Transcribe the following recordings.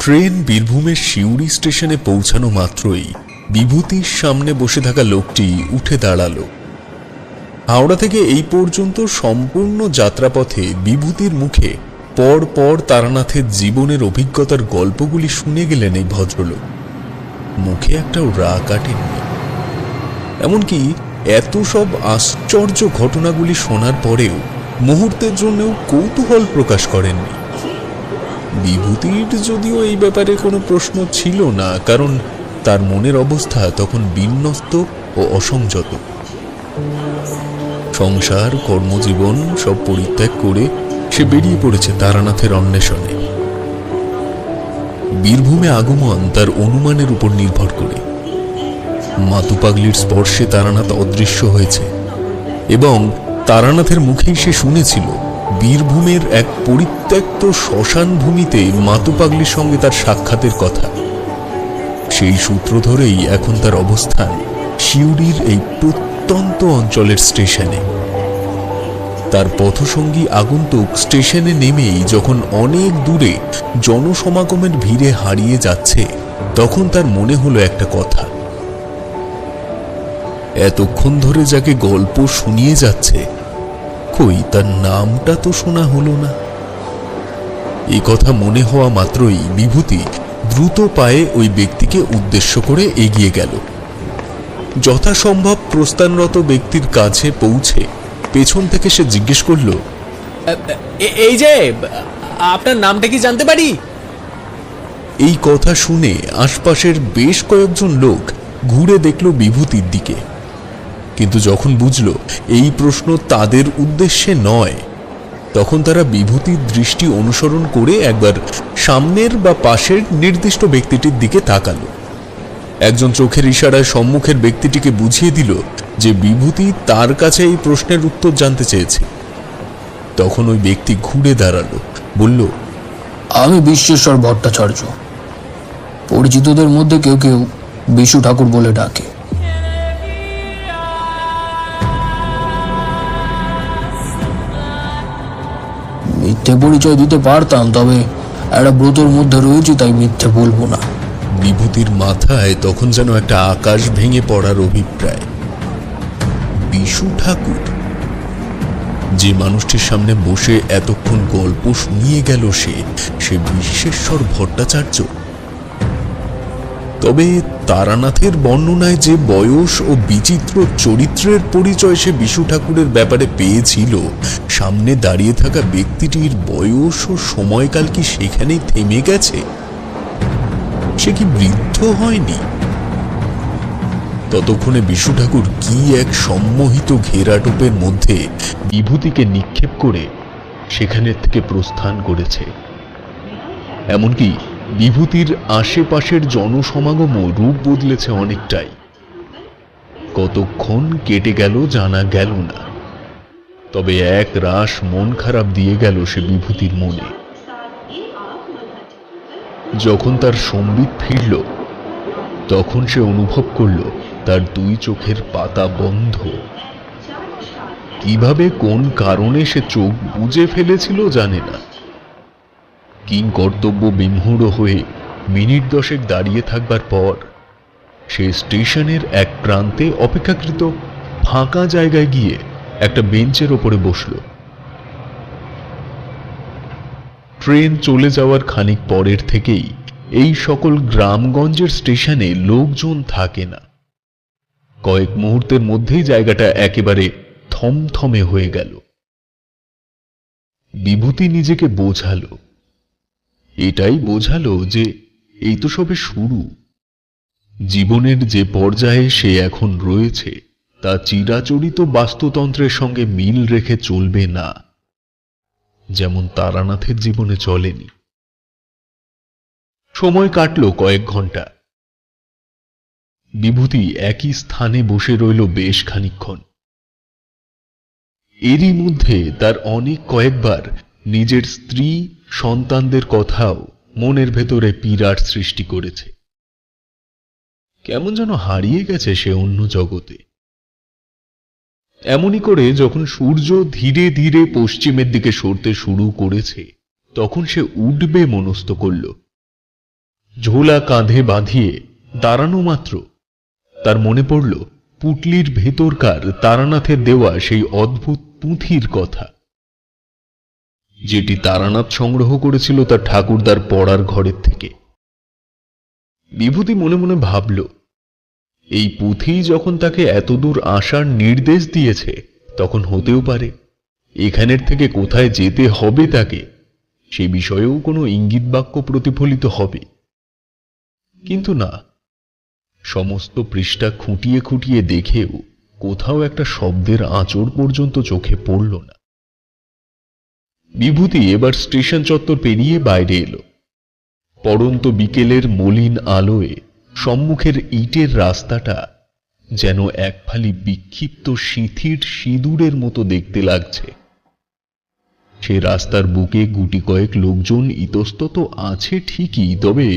Train বীরভূমের সিউড়ি স্টেশনে পৌঁছানো মাত্রই বিভূতির সামনে বসে থাকা লোকটি উঠে দাঁড়ালো। হাওড়া থেকে এই পর্যন্ত সম্পূর্ণ যাত্রাপথে বিভূতির মুখে পর পর তারানাথের জীবনের অভিজ্ঞতার গল্পগুলি শুনে গেলেন এই ভদ্রলোক। মুখে একটাও রাগ কাটেননি। এমনকি এত সব আশ্চর্য ঘটনাগুলি শোনার পরেও মুহূর্তের জন্যও কৌতূহল প্রকাশ করেননি। বিভূতির যদিও এই ব্যাপারে কোনো প্রশ্ন ছিল না, কারণ তার মনের অবস্থা তখন বিন্যস্ত ও অসংযত। সংসার, কর্মজীবন সব পরিত্যাগ করে সে বেরিয়ে পড়েছে তারানাথের অন্বেষণে। বীরভূমে আগমন তার অনুমানের উপর নির্ভর করে। মাতুপাগলির স্পর্শে তারানাথ অদৃশ্য হয়েছে এবং তারানাথের মুখেই সে শুনেছিল বীরভূমের এক পরিত্যক্ত শ্মশান ভূমিতে মাতুপাগলির সঙ্গে তার সাক্ষাতের কথা। সেই সূত্র ধরেই এখন তার অবস্থান সিউড়ির এই প্রত্যন্ত অঞ্চলের স্টেশনে। তার পথসঙ্গী আগন্তুক স্টেশনে নেমেই যখন অনেক দূরে জনসমাগমের ভিড়ে হারিয়ে যাচ্ছে, তখন তার মনে হলো একটা কথা। এতক্ষণ ধরে যাকে গল্প শুনিয়ে যাচ্ছে, কই তার নামটা তো শোনা হলো না। এই কথা মনে হওয়া মাত্রই বিভূতি দ্রুত পায়ে ওই ব্যক্তিকে উদ্দেশ্য করে এগিয়ে গেল। যথাসম্ভব প্রস্থানরত ব্যক্তির কাছে পৌঁছে পেছন থেকে সে জিজ্ঞেস করল, এই যে, আপনার নামটা কি জানতে পারি? এই কথা শুনে আশপাশের বেশ কয়েকজন লোক ঘুরে দেখল বিভূতির দিকে, কিন্তু যখন বুঝল এই প্রশ্ন তাদের উদ্দেশ্যে নয়, তখন তারা বিভূতির দৃষ্টি অনুসরণ করে একবার সামনের বা পাশের নির্দিষ্ট ব্যক্তিটির দিকে তাকালো। একজন চোখের ইশারায় সম্মুখের ব্যক্তিটিকে বুঝিয়ে দিল যে বিভূতি তার কাছে এই প্রশ্নের উত্তর জানতে চেয়েছে। তখন ওই ব্যক্তি ঘুরে দাঁড়ালো, বলল, আমি বিশ্বেশ্বর ভট্টাচার্য। পরিচিতদের মধ্যে কেউ কেউ বিশু ঠাকুর বলে ডাকে। মিথ্যে পরিচয় দিতে পারতাম, তবে একটা ব্রতর মধ্যে রয়েছি, তাই মিথ্যে বলবো না। বিভূতির মাথায় তখন যেন একটা আকাশ ভেঙে পড়ার অভিপ্রায়। বিশু ঠাকুর, যে মানুষটির সামনে বসে এতক্ষণ গল্প শুনিয়ে গেল, সে বিশ্বেশ্বর ভট্টাচার্য। তবে তারানাথের বর্ণনায় যে বয়স ও বিচিত্র চরিত্রের পরিচয় সে বিশু ঠাকুরের ব্যাপারে পেয়েছিল, সামনে দাঁড়িয়ে থাকা ব্যক্তিটির বয়স ও সময়কাল কি সেখানেই থেমে গেছে? সে কি বৃদ্ধ হয়নি? ততক্ষণে বিশু ঠাকুর কি এক সম্মোহিত ঘেরাটোপের মধ্যে বিভূতিকে নিক্ষেপ করে সেখানে থেকে প্রস্থান করেছে। এমনকি বিভূতির আশেপাশের জনসমাগমও রূপ বদলেছে অনেকটাই। কতক্ষণ কেটে গেল জানা গেল না, তবে এক রাশ মন খারাপ দিয়ে গেল সে বিভূতির মনে। যখন তার সম্বিত ফিরল, তখন সে অনুভব করল তার দুই চোখের পাতা বন্ধ। কিভাবে, কোন কারণে সে চোখ বুজে ফেলেছিল জানে না। কিংকর্তব্য বিমূঢ় হয়ে মিনিট দশেক দাঁড়িয়ে থাকবার পর সে স্টেশনের এক প্রান্তে অপেক্ষাকৃত ফাঁকা জায়গায় গিয়ে একটা বেঞ্চের ওপরে বসল। ট্রেন চলে যাওয়ার খানিক পরের থেকেই এই সকল গ্রামগঞ্জের স্টেশনে লোকজন থাকে না। কয়েক মুহূর্তের মধ্যেই জায়গাটা একেবারে থমথমে হয়ে গেল। বিভূতি নিজেকে বোঝালো, এটাই বোঝালো যে এই তো সবে শুরু। জীবনের যে পর্যায়ে সে এখন রয়েছে তা চিরাচরিত বাস্তুতন্ত্রের সঙ্গে মিল রেখে চলবে না, যেমন তারানাথের জীবনে চলেনি। সময় কাটল কয়েক ঘন্টা। বিভূতি একই স্থানে বসে রইল বেশ খানিকক্ষণ। এরই মধ্যে তার অনেক কয়েকবার নিজের স্ত্রী, সন্তানদের কথাও মনের ভেতরে পীড়ার সৃষ্টি করেছে। কেমন যেন হারিয়ে গেছে সে অন্য জগতে। এমনই করে যখন সূর্য ধীরে ধীরে পশ্চিমের দিকে সরতে শুরু করেছে তখন সে উঠবে মনস্থ করল। ঝোলা কাঁধে বাঁধিয়ে দাঁড়ানো মাত্র তার মনে পড়ল পুটলির ভেতরকার তারানাথের দেওয়া সেই অদ্ভুত পুঁথির কথা, যেটি তারানাথ সংগ্রহ করেছিল তার ঠাকুরদার পড়ার ঘরের থেকে। বিভূতি মনে মনে ভাবল, এই পুঁথি যখন তাকে এতদূর আসার নির্দেশ দিয়েছে তখন হতেও পারে এখানের থেকে কোথায় যেতে হবে তাকে সে বিষয়েও কোনো ইঙ্গিত বাক্য প্রতিফলিত হবে। কিন্তু না, সমস্ত পৃষ্ঠা খুঁটিয়ে খুঁটিয়ে দেখেও কোথাও একটা শব্দের আঁচড় পর্যন্ত চোখে পড়ল না। বিভূতি এবার স্টেশন চত্বর পেরিয়ে বাইরে এলো। পড়ন্ত বিকেলের মলিন আলোয় সম্মুখের ইটের রাস্তাটা যেন এক ফালি বিক্ষিপ্ত শিথির সিঁদুরের মতো দেখতে লাগছে। সে রাস্তার বুকে গুটি কয়েক লোকজন ইতস্তত আছে ঠিকই, তবে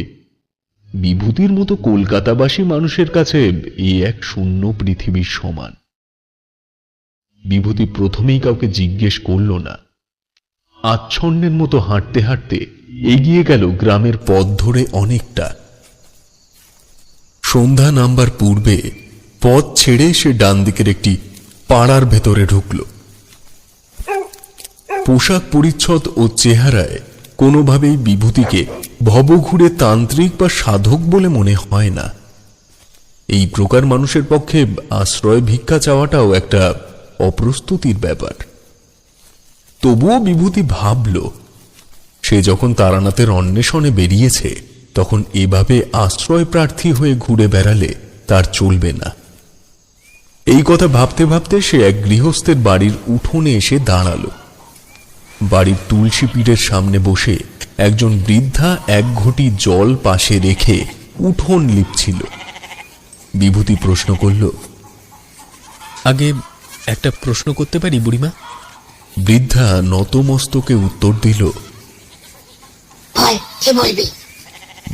বিভূতির মতো কলকাতাবাসী মানুষের কাছে এ এক শূন্য পৃথিবীর সমান। বিভূতি প্রথমেই কাউকে জিজ্ঞেস করল না, আচ্ছন্নের মতো হাঁটতে হাঁটতে এগিয়ে গেল গ্রামের পথ ধরে অনেকটা। সন্ধ্যা নামবার পূর্বে পথ ছেড়ে সে ডান দিকের একটি পাড়ার ভেতরে ঢুকল। পোশাক পরিচ্ছদ ও চেহারায় কোনোভাবেই বিভূতিকে ভবঘুরে তান্ত্রিক বা সাধক বলে মনে হয় না। এই প্রকার মানুষের পক্ষে আশ্রয় ভিক্ষা চাওয়াটাও একটা অপ্রস্তুতির ব্যাপার। তবুও বিভূতি ভাবল, সে যখন তারানাথের অন্বেষণে বেরিয়েছে তখন এভাবে আশ্রয় প্রার্থী হয়ে ঘুরে বেড়ালে তার চলবে না। এই কথা ভাবতে ভাবতে সে এক গৃহস্থের বাড়ির উঠোনে এসে দাঁড়াল। বাড়ির তুলসী পীঠের সামনে বসে একজন বৃদ্ধা এক ঘটি জল পাশে রেখে উঠোন লিপছিল। বিভূতি প্রশ্ন করল, আগে একটা প্রশ্ন করতে পারি বুড়িমা? বৃদ্ধা নতমস্তকে উত্তর দিল,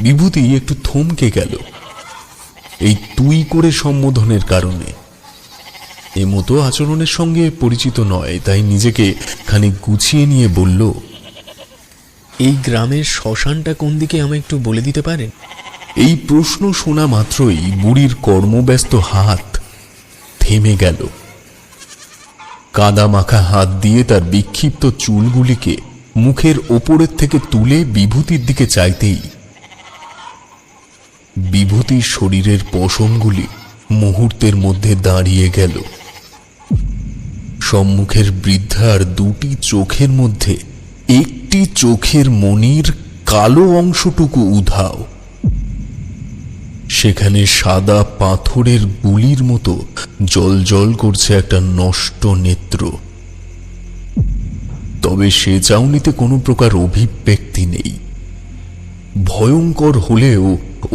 বিভূতি একটু থমকে গেল এই তুই করে সম্বোধনের কারণে। এমতো আচরণের সঙ্গে পরিচিত নয়, তাই নিজেকে খানিক গুছিয়ে নিয়ে বলল, এই গ্রামের শ্মশানটা কোন দিকে আমায় একটু বলে দিতে পারেন? এই প্রশ্ন শোনা মাত্রই বুড়ির কর্মব্যস্ত হাত থেমে গেল। কাদা মাখা হাত দিয়ে তার বিক্ষিপ্ত চুলগুলিকে মুখের ওপরের থেকে তুলে বিভূতির দিকে চাইতেই বিভূতির শরীরের পশমগুলি মুহূর্তের মধ্যে দাঁড়িয়ে গেল। সম্মুখের বৃদ্ধার দুটি চোখের মধ্যে একটি চোখের মণির কালো অংশটুকু উধাও। সেখানে সাদা পাথরের গুলির মতো জ্বলজ্বল করছে একটা নষ্ট নেত্র। তবে সে চাউনিতে কোনো প্রকার অভিব্যক্তি নেই। ভয়ঙ্কর হলেও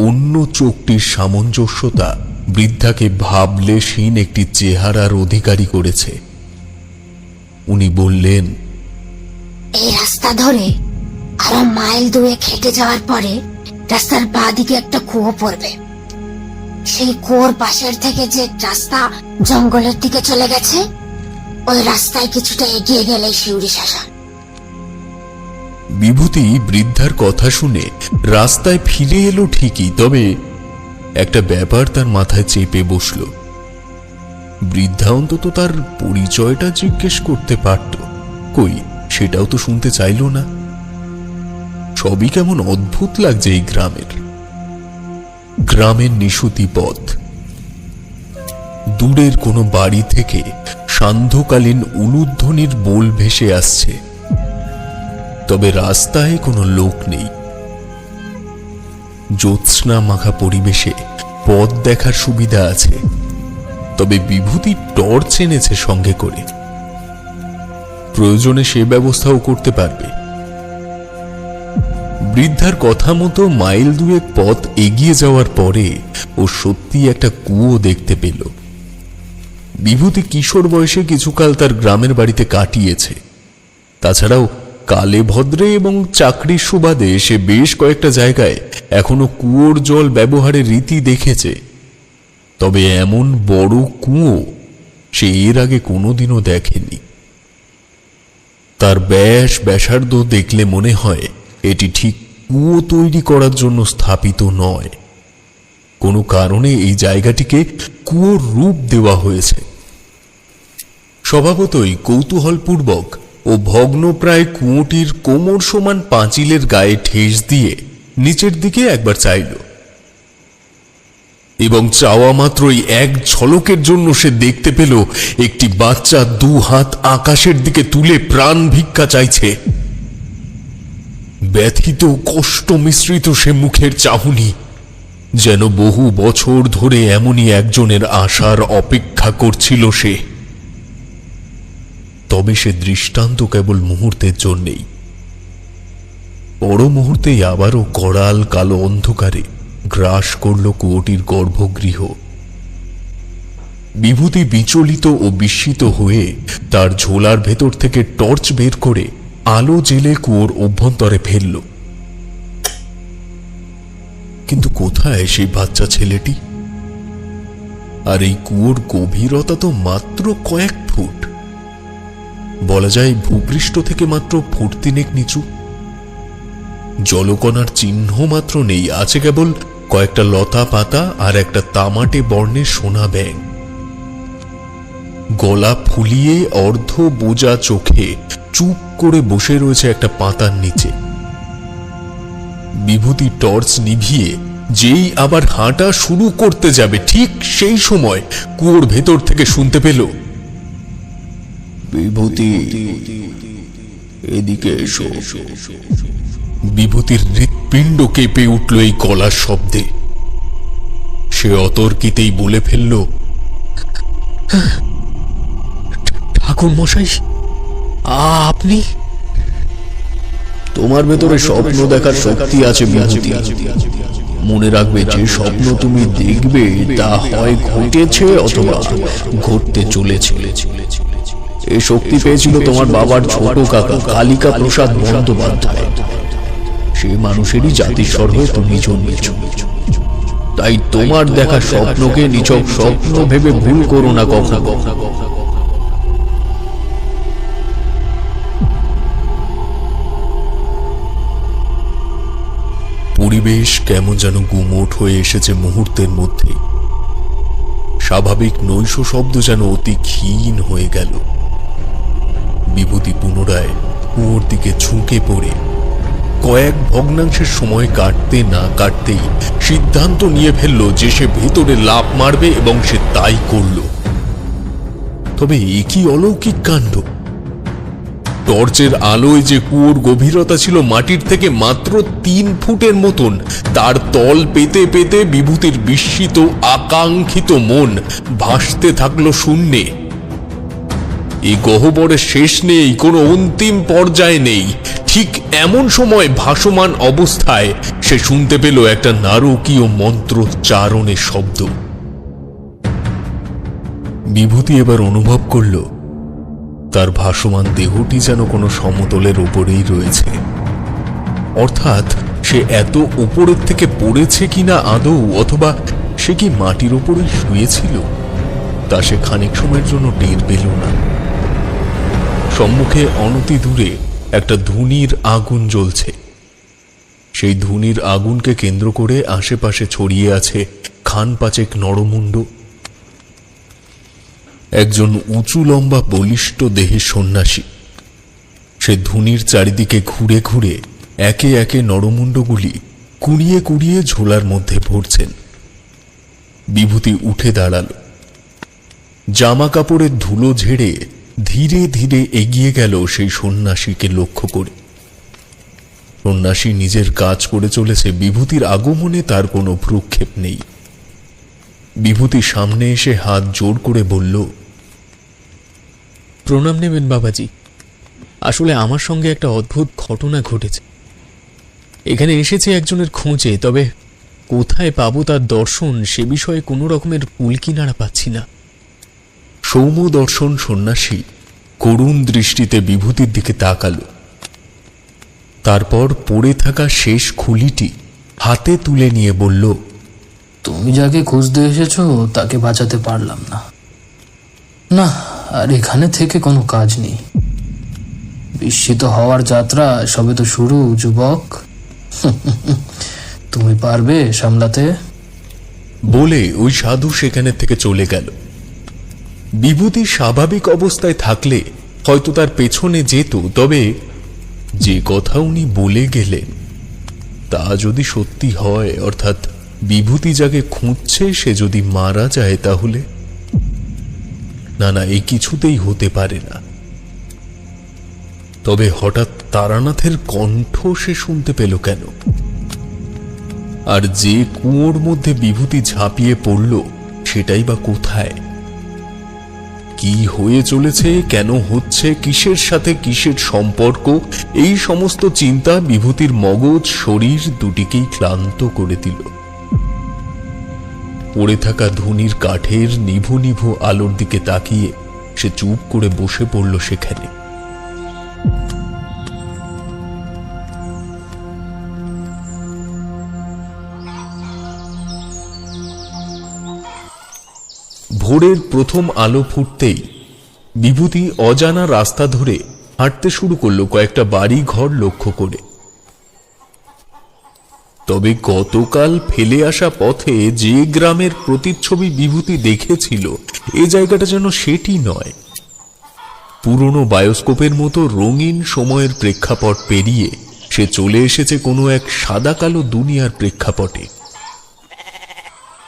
অন্য চোখটির সামঞ্জস্যতা বৃদ্ধাকে ভাবলেশহীন একটি চেহারার অধিকারী করেছে। উনি বললেন, এই রাস্তা ধরে আরো মাইল দুয়েক হেঁটে যাওয়ার পরে রাস্তার বাঁ দিকে একটা কুয়ো পড়বে। সেই কুয়োর পাশের থেকে যে রাস্তা জঙ্গলের দিকে চলে গেছে, ওই রাস্তায় কিছুটা এগিয়ে গেলে শিউরি শ্মশান। বিভূতি বৃদ্ধার কথা শুনে রাস্তায় ফিরে এলো ঠিকই, তবে একটা ব্যাপার তার মাথায় চেপে বসল। বৃদ্ধা অন্তত তার পরিচয়টা জিজ্ঞেস করতে পারত, কই সেটাও তো শুনতে চাইল না। সবই কেমন অদ্ভুত লাগছে এই গ্রামের নিশুতি পথ। দূরের কোনো বাড়ি থেকে সান্ধ্যকালীন উলুধ্বনির বোল ভেসে আসছে, তবে রাস্তায় কোনো লোক নেই। জ্যোৎস্না মাখা পরিবেশে পথ দেখার সুবিধা আছে, তবে বিভূতি টর্চ এনেছে সঙ্গে করে। প্রয়োজনে সে ব্যবস্থাও করতে পারবে। বৃদ্ধার কথা মতো মাইল দুয়েক পথ এগিয়ে যাওয়ার পরে ও সত্যি একটা কুয়ো দেখতে পেল। বিভূতি কিশোর বয়সে কিছুকাল তার গ্রামের বাড়িতে কাটিয়েছে। তাছাড়াও কালে ভদ্রে এবং চাকরির সুবাদে সে বেশ কয়েকটা জায়গায় এখনো কুয়োর জল ব্যবহারের রীতি দেখেছে। তবে এমন বড় কুয়ো সে এর আগে কোনোদিনও দেখেনি। তার ব্যাসার্ধ দেখলে মনে হয় এটি ঠিক কুয়ো তৈরি করার জন্য স্থাপিত নয়, কোনো কারণে এই জায়গাটিকে কুয়োর রূপ দেওয়া হয়েছে। স্বভাবতই কৌতূহলপূর্বক ও ভগ্নপ্রায় কুয়োটির কোমর সমান পাঁচিলের গায়ে ঠেস দিয়ে নিচের দিকে একবার চাইল, এবং চাওয়া মাত্রই এক ঝলকের জন্য সে দেখতে পেল একটি বাচ্চা 2 হাত আকাশের দিকে তুলে প্রাণ ভিক্ষা চাইছে। ব্যথিত কষ্ট মিশ্রিত সে মুখের চাহনি যেন বহু বছর ধরে এমনই একজনের আশার অপেক্ষা করছিল সে। তবে সে দৃষ্টান্ত কেবল মুহূর্তের জন্যেই। পর মুহূর্তেই আবারও করাল কালো অন্ধকারে গ্রাস করল কুয়োটির গর্ভগৃহ। বিভূতি বিচলিত ও বিস্মিত হয়ে তার ঝোলার ভেতর থেকে টর্চ বের করে আলো জেলে কুয়োর অভ্যন্তরে ফেলল। কিন্তু কোথায় সেই বাচ্চা ছেলেটি? আর এই কুয়োর গভীরতা তো মাত্র কয়েক ফুট, বলা যায় ভূপৃষ্ঠ থেকে মাত্র ফুট 3 নিচু। জলকণার চিহ্ন মাত্র নেই, আছে কেবল কয়েকটা লতা পাতা আর একটা তামাটে বর্ণের সোনা ব্যাঙ। গলা ফুলিয়ে অর্ধ বোজা চোখে চুপ করে বসে রয়েছে একটা পাতার নিচে। বিভূতি টর্চ নিভিয়ে যেই আবার হাঁটা শুরু করতে যাবে, ঠিক সেই সময় কুয়োর ভেতর থেকে শুনতে পেল, বিভূতি, এদিকে এসো। বিভূতির হৃৎপিণ্ড কেঁপে উঠল এই গলার শব্দে। সে অতর্কিতেই বলে ফেলল, ঠাকুর মশাই, আপনি? তোমার ভেতরে স্বপ্ন দেখার শক্তি আছে বিভূতি। মনে রাখবে, যে স্বপ্ন তুমি দেখবে তা হয় ঘটেছে অথবা ঘটতে চলেছে। এই শক্তি পেয়েছিল তোমার বাবার ছোট কাকা কালিকা প্রসাদ বন্দ্যোপাধ্যায়। সে মানুষেরই জাতিস্বর হয়ে তুমি জন্মেছ। তাই তোমার দেখা স্বপ্নকে নিছক স্বপ্ন ভেবে ভুল করো না কখনো। পরিবেশ কেমন যেন গুমোট হয়ে এসেছে মুহূর্তের মধ্যে। স্বাভাবিক নৈশ শব্দ যেন অতি ক্ষীণ হয়ে গেল। বিভূতি পুনরায় কুয়োর দিকে ঝুঁকে পড়ে কয়েক ভগ্নাংশের সময় কাটতে না কাটতেই সিদ্ধান্ত নিয়ে ফেলল যে সে ভেতরে লাফ মারবে, এবং সে তাই করল। তবে এ কি অলৌকিক কাণ্ড! টর্চের আলোয় যে কুয়োর গভীরতা ছিল মাটির থেকে মাত্র 3 ফুটের মতন, তার তল পেতে পেতে বিভূতির বিস্মিত আকাঙ্ক্ষিত মন ভাসতে থাকলো শূন্যে। এই গহ্বরের শেষ নেই, কোনো অন্তিম পর্যায়ে নেই। ঠিক এমন সময় ভাসমান অবস্থায় সে শুনতে পেল একটা নারকীয় মন্ত্রোচ্চারণের শব্দ। বিভূতি এবার অনুভব করল তার ভাসমান দেহটি যেন কোনো সমতলের উপরেই রয়েছে। অর্থাৎ সে এত উপরের থেকে পড়েছে কিনা আদৌ, অথবা সে কি মাটির উপরেই শুয়েছিল, তা সে খানিক সময়ের জন্য টের পেল না। সম্মুখে অনতি দূরে একটা ধুনির আগুন জ্বলছে। সেই ধুনির আগুনকে কেন্দ্র করে আশেপাশে ছড়িয়ে আছে খান 5 নরমুণ্ড। একজন উঁচু লম্বা বলিষ্ঠ দেহের সন্ন্যাসী সে ধুনির চারিদিকে ঘুরে ঘুরে একে একে নরমুণ্ডগুলি কুড়িয়ে কুড়িয়ে ঝোলার মধ্যে ভরছেন। বিভূতি উঠে দাঁড়াল। জামা কাপড়ের ধুলো ঝেড়ে ধীরে ধীরে এগিয়ে গেল সেই সন্ন্যাসীকে লক্ষ্য করে। সন্ন্যাসী নিজের কাজ করে চলেছে, বিভূতির আগমনে তার কোনো ভ্রুক্ষেপ নেই। বিভূতি সামনে এসে হাত জোর করে বলল, প্রণাম নেবেন বাবাজি। আসলে আমার সঙ্গে একটা অদ্ভুত ঘটনা ঘটেছে। এখানে এসেছে একজনের খোঁজে, তবে কোথায় পাবো তার দর্শন সে বিষয়ে কোনো রকমের কুলকিনারা পাচ্ছি না। সৌম্যদর্শন সন্ন্যাসী করুণ দৃষ্টিতে বিভূতির দিকে তাকাল। তারপর পড়ে থাকা শেষ খুলিটি হাতে তুলে নিয়ে বলল, তুমি যাকে খুঁজতে এসেছো তাকে বাঁচাতে পারলাম না। না, আর এখানে থেকে কোনো কাজ নেই। বিস্মিত হওয়ার যাত্রা সবে তো শুরু, যুবক। তুমি পারবে সামলাতে? বলে ওই সাধু সেখানে থেকে চলে গেল। বিভূতি স্বাভাবিক অবস্থায় থাকলে হয়তো তার পেছনে যেত, তবে যে কথা উনি বলে গেলেন তা যদি সত্যি হয়, অর্থাৎ বিভূতি যাকে খুঁজছে সে যদি মারা যায়, তাহলে না না, এই কিছুতেই হতে পারে না। তবে হঠাৎ তারানাথের কণ্ঠ সে শুনতে পেল কেন? আর যে কুয়োর মধ্যে বিভূতি ঝাঁপিয়ে পড়ল সেটাই বা কোথায়? কি হয়ে চলেছে, কেন হচ্ছে, কিসের সাথে কিসের সম্পর্ক, এই সমস্ত চিন্তা বিভূতির মগজ শরীর দুটিকেই ক্লান্ত করে দিল। পড়ে থাকা ধুনির কাঠের নিভু নিভু আলোর দিকে তাকিয়ে সে চুপ করে বসে পড়ল সেখানে। ভোরের প্রথম আলো ফুটতেই বিভূতি অজানা রাস্তা ধরে হাঁটতে শুরু করলো কয়েকটা বাড়ি ঘর লক্ষ্য করে। তবে গতকাল ফেলে আসা পথে যে গ্রামের প্রতিচ্ছবি বিভূতি দেখেছিল, এ জায়গাটা যেন সেটি নয়। পুরনো বায়োস্কোপের মতো রঙিন সময়ের প্রেক্ষাপট পেরিয়ে সে চলে এসেছে কোনো এক সাদা কালো দুনিয়ার প্রেক্ষাপটে।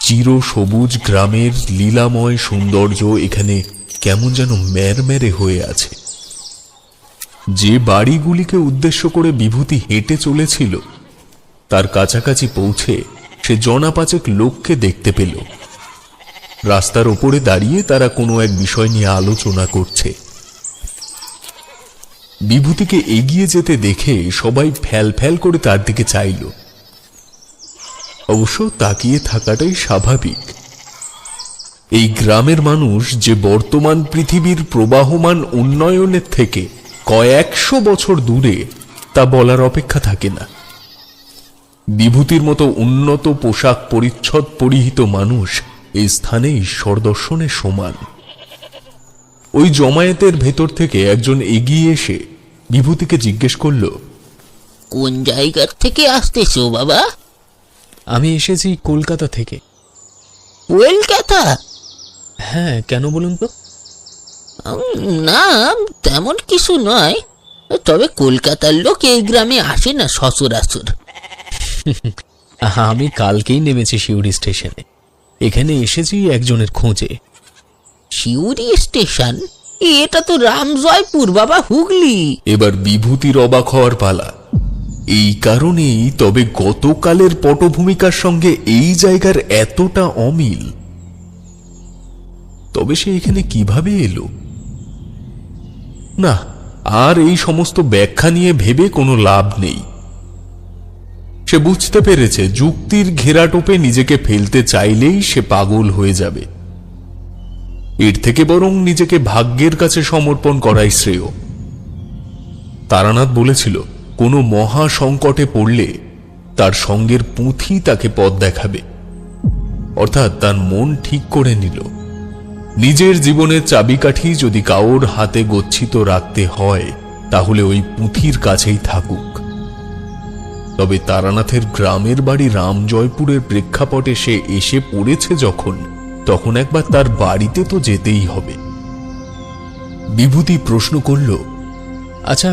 চির সবুজ গ্রামের লীলাময় সৌন্দর্য এখানে কেমন যেন ম্যারম্যারে হয়ে আছে। যে বাড়িগুলিকে উদ্দেশ্য করে বিভূতি হেঁটে চলেছিল তার কাছাকাছি পৌঁছে সে জনাপাচেক লোককে দেখতে পেল। রাস্তার ওপরে দাঁড়িয়ে তারা কোনো এক বিষয় নিয়ে আলোচনা করছে। বিভূতিকে এগিয়ে যেতে দেখে সবাই ফ্যাল ফ্যাল করে তার দিকে চাইল। অবশ্য তাকিয়ে থাকাটাই স্বাভাবিক। এই গ্রামের মানুষ যে বর্তমান পৃথিবীর প্রবাহমান উন্নয়নের থেকে কয়েকশো বছর দূরে তা বলার অপেক্ষা থাকে না। বিভূতির মতো উন্নত পোশাক পরিচ্ছদ পরিহিত মানুষ এই স্থানে ঈশ্বর দর্শনের সমান। ওই জমায়েতের ভেতর থেকে একজন এগিয়ে এসে বিভূতিকে জিজ্ঞেস করল, কোন জায়গার থেকে আসতেছো বাবা? আমি এসেছি কলকাতা থেকে। কলকাতা? হ্যাঁ, কেন বলুন তো? না, তেমন কিছু নয়। তবে কলকাতার লোক এই গ্রামে আসে না সচরাচর। আমি কালকেই নেমেছি সিউড়ি স্টেশনে। এখানে এসেছি একজনের খোঁজে। সিউড়ি স্টেশন? এটা তো রামজয়পুর বাবা, হুগলি। এবার বিভূতির অবাক হওয়ার পালা। এই কারণেই তবে গতকালের পটভূমিকার সঙ্গে এই জায়গার এতটা অমিল। তবে সে এখানে কিভাবে এলো? না, আর এই সমস্ত ব্যাখ্যা নিয়ে ভেবে কোনো লাভ নেই। সে বুঝতে পেরেছে যুক্তির ঘেরাটোপে নিজেকে ফেলতে চাইলেই সে পাগল হয়ে যাবে। এর থেকে বরং নিজেকে ভাগ্যের কাছে সমর্পণ করাই শ্রেয়। তারানাথ বলেছিল কোনো মহা সংকটে পড়লে তার সঙ্গের পুঁথি তাকে পথ দেখাবে। অর্থাৎ তার মন ঠিক করে নিল, নিজের জীবনের চাবিকাঠি যদি কাউর হাতে গচ্ছিত রাখতে হয় তাহলে ওই পুঁথির কাছেই থাকুক। তবে তারানাথের গ্রামের বাড়ি রামজয়পুরের প্রেক্ষাপটে সে এসে পড়েছে যখন, তখন একবার তার বাড়িতে তো যেতেই হবে। বিভূতি প্রশ্ন করল, আচ্ছা,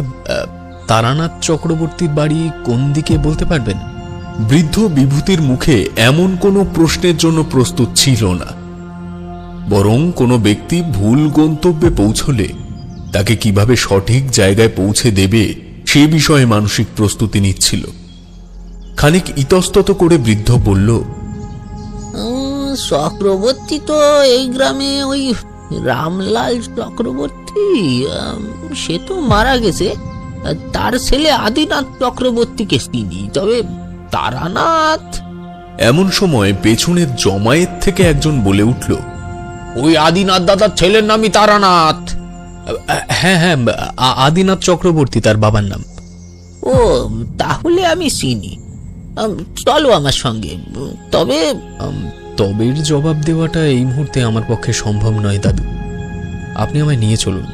তারানাথ চক্রবর্তীর বাড়ি কোন দিকে বলতে পারবেন? বৃদ্ধ বিভূতির মুখে এমন কোনো প্রশ্নের জন্য প্রস্তুত ছিল না। বরং কোনো ব্যক্তি ভুল গন্তব্যে পৌঁছলে তাকে কিভাবে সঠিক জায়গায় পৌঁছে দেবে সে বিষয়ে মানসিক প্রস্তুতি নিচ্ছিল। খানিক ইতস্তত করে বৃদ্ধ বলল, চক্রবর্তী তো এই গ্রামে ওই রামলাল চক্রবর্তী, সে তো মারা গেছে। তার ছেলে আদিনাথ চক্রবর্তীকে চিনি, তবে তারানাথ। এমন সময় পেছনের জমায়েত থেকে একজন বলে উঠল, ওই আদিনাথ দাদার ছেলের নামই তারানাথ। হ্যাঁ হ্যাঁ, আদিনাথ চক্রবর্তী তার বাবার নাম। ও, তাহলে আমি চিনি। চলো আমার সঙ্গে। তবে তবের জবাব দেওয়াটা এই মুহূর্তে আমার পক্ষে সম্ভব নয় দাদু। আপনি আমায় নিয়ে চলুন।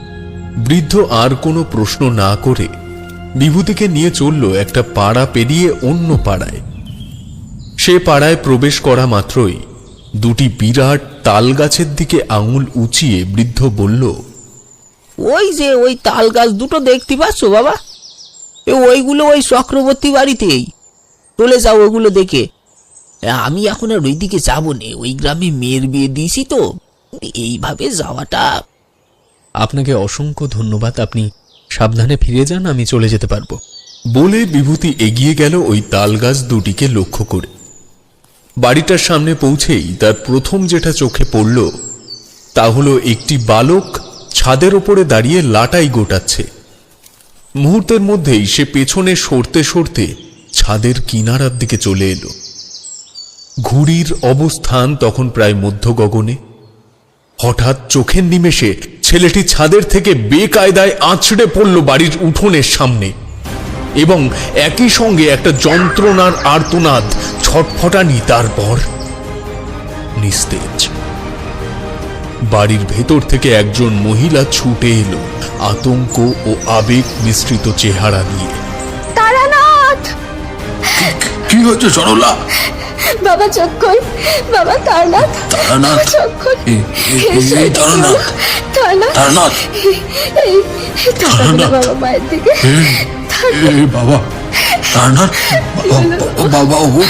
বৃদ্ধ আর কোনো প্রশ্ন না করে বিভূতিকে নিয়ে চলল একটা পাড়া পেরিয়ে অন্য পাড়ায়। সে পাড়ায় প্রবেশ করা মাত্রই দুটি বিরাট তাল গাছের দিকে আঙুল উঁচিয়ে বৃদ্ধ বলল, ওই যে ওই তাল গাছ দুটো দেখতে পাচ্ছ বাবা, ওইগুলো ওই চক্রবর্তী বাড়িতেই। চলে যাও ওগুলো দেখে। আমি এখন আর ওইদিকে যাবো নে, ওই গ্রামে মেয়ের বিয়ে দিয়েছি তো, এইভাবে যাওয়াটা। আপনাকে অসংখ্য ধন্যবাদ, আপনি সাবধানে ফিরে যান, আমি চলে যেতে পারবো। বলে বিভূতি এগিয়ে গেল ওই তাল গাছ দুটিকে লক্ষ্য করে। বাড়িটার সামনে পৌঁছেই তার প্রথম যেটা চোখে পড়ল তা হলো একটি বালক ছাদের ওপরে দাঁড়িয়ে লাটাই গোটাচ্ছে। মুহূর্তের মধ্যেই সে পেছনে সরতে সরতে ছাদের কিনারার দিকে চলে এলো। ঘুড়ির অবস্থান তখন প্রায় মধ্য গগনে। হঠাৎ চোখের নিমেষে ছেলেটি ছাদের থেকে বেকায়দায় আছড়ে পড়ল বাড়ির উঠোনের সামনে, এবং একই সঙ্গে একটা যন্ত্রণার আর্তনাদ, ছটফটানি, তারপর নিস্তেজ। বাড়ির ভেতর থেকে একজন মহিলা ছুটে এলো আতঙ্ক ও আবেগ মিশ্রিত চেহারা নিয়ে। তারানাথ! কি হচ্ছে সরলা? বাবা চক্কর, বাবা তারানাথ, তারানাথ? চক্কর, এই তারানাথ? তারানাথ, তারানাথ? এই তারানাথ বাবা মায়ের দিকে। এই বাবা তারানাথ, বাবা ও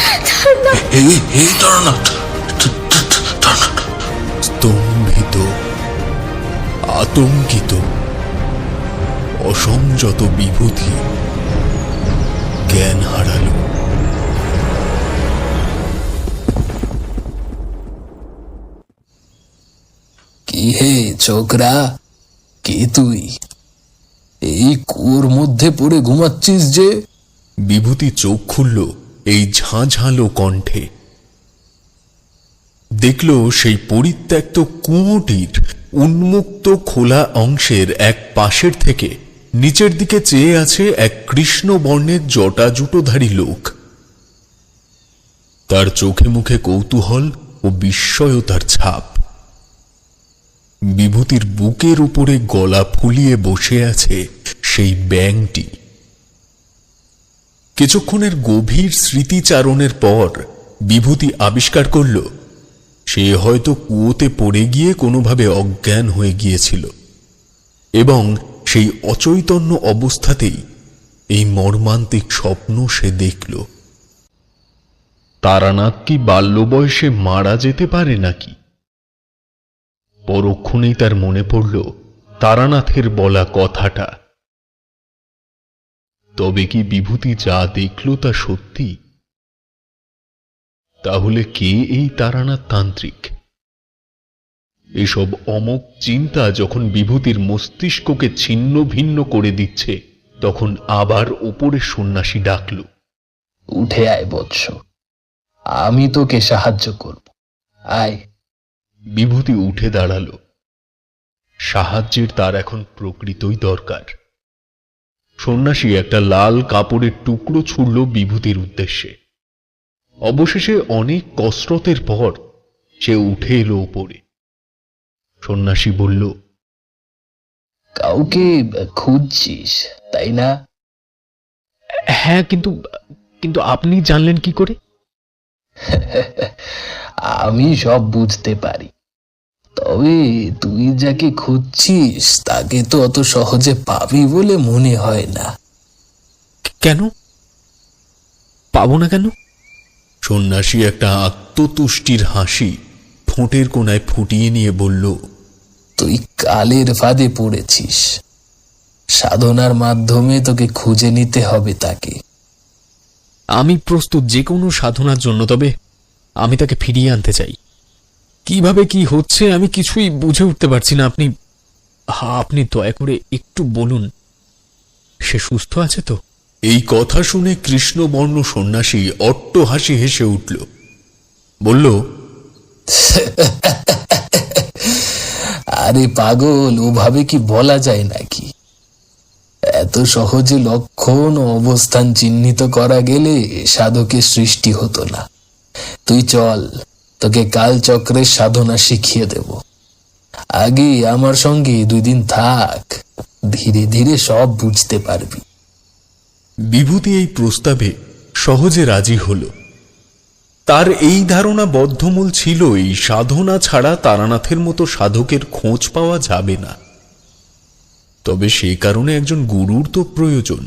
এই তারানাথ। স্তম্ভিত, আতঙ্কিত, অসংযত বিভূতি জ্ঞান হারালো। কি হে ছোকরা, কে তুই? এই কুয়োর মধ্যে পড়ে ঘুমাচ্ছিস যে? বিভূতি চোখ খুলল এই ঝাঁঝালো কণ্ঠে। দেখল সেই পরিত্যক্ত কুয়োটির উন্মুক্ত খোলা অংশের এক পাশের থেকে নিচের দিকে চেয়ে আছে এক কৃষ্ণ বর্ণের জটাজুটোধারী লোক। তার চোখে মুখে কৌতূহল ও বিস্ময়তার ছাপ। বিভূতির বুকের উপরে গলা ফুলিয়ে বসে আছে সেই ব্যাঙটি। কিছুক্ষণের গভীর স্মৃতিচারণের পর বিভূতি আবিষ্কার করল সে হয়তো কুয়োতে পড়ে গিয়ে কোনোভাবে অজ্ঞান হয়ে গিয়েছিল, এবং সেই অচৈতন্য অবস্থাতেই এই মর্মান্তিক স্বপ্ন সে দেখল। তারানাথ কি বাল্য বয়সে মারা যেতে পারে নাকি? পরক্ষণেই তার মনে পড়ল তারানাথের বলা কথাটা। তবে কি বিভূতি যা দেখল তা সত্যি? তাহলে কে এই তারানাথ তান্ত্রিক? এসব অমোঘ চিন্তা যখন বিভূতির মস্তিষ্ককে ছিন্ন ভিন্ন করে দিচ্ছে, তখন আবার ওপরে সন্ন্যাসী ডাকল, উঠে আয় বৎস, আমি তোকে সাহায্য করব, আয়। বিভূতি উঠে দাঁড়াল। সাহায্যের তার এখন প্রকৃতই দরকার। সন্ন্যাসী একটা লাল কাপড়ের টুকরো ছুড়ল বিভূতির উদ্দেশ্যে। অবশেষে অনেক কসরতের পর সে উঠে এলো উপরে। সন্ন্যাসী বলল, কাউকে খুঁজছিস তাই না? হ্যাঁ, কিন্তু আপনি জানলেন কি করে? আমি সব বুঝতে পারি, তবে তুই যাকে খুঁজছিস তাকে তো অত সহজে পাবি বলে মনে হয় না। কেন পাবো না কেন? সন্ন্যাসী একটা আত্মতুষ্টির হাসি ঠোঁটের কোণায় ফুটিয়ে নিয়ে বলল, তুই কালের ফাঁদে পড়েছিস, সাধনার মাধ্যমে তোকে খুঁজে নিতে হবে তাকে। আমি প্রস্তুত যে কোনো সাধনার জন্য, তবে আমি তাকে ফিরিয়ে আনতে চাই। কিভাবে কি হচ্ছে আমি কিছুই বুঝে উঠতে পারছি না। আপনি দয়া করে একটু বলুন, সে সুস্থ আছে তো? এই কথা শুনে কৃষ্ণবর্ণ সন্ন্যাসী অট্ট হাসি হেসে উঠল। বলল, আরে পাগল, ওভাবে কি বলা যায় নাকি? এত সহজে লক্ষণ ও অবস্থান চিহ্নিত করা গেলে সাধকের সৃষ্টি হতো না। তুই চল, তোকে কালচক্রের সাধনা শিখিয়ে দেব। আগে আমার সঙ্গে 2 দিন থাক, ধীরে ধীরে সব বুঝতে পারবি। বিভূতি এই প্রস্তাবে সহজে রাজি হল। তার এই ধারণা বদ্ধমূল ছিলই, সাধনা ছাড়া তারানাথের মতো সাধকের খোঁজ পাওয়া যাবে না। তবে সেই কারণে একজন গুরুর তো প্রয়োজন,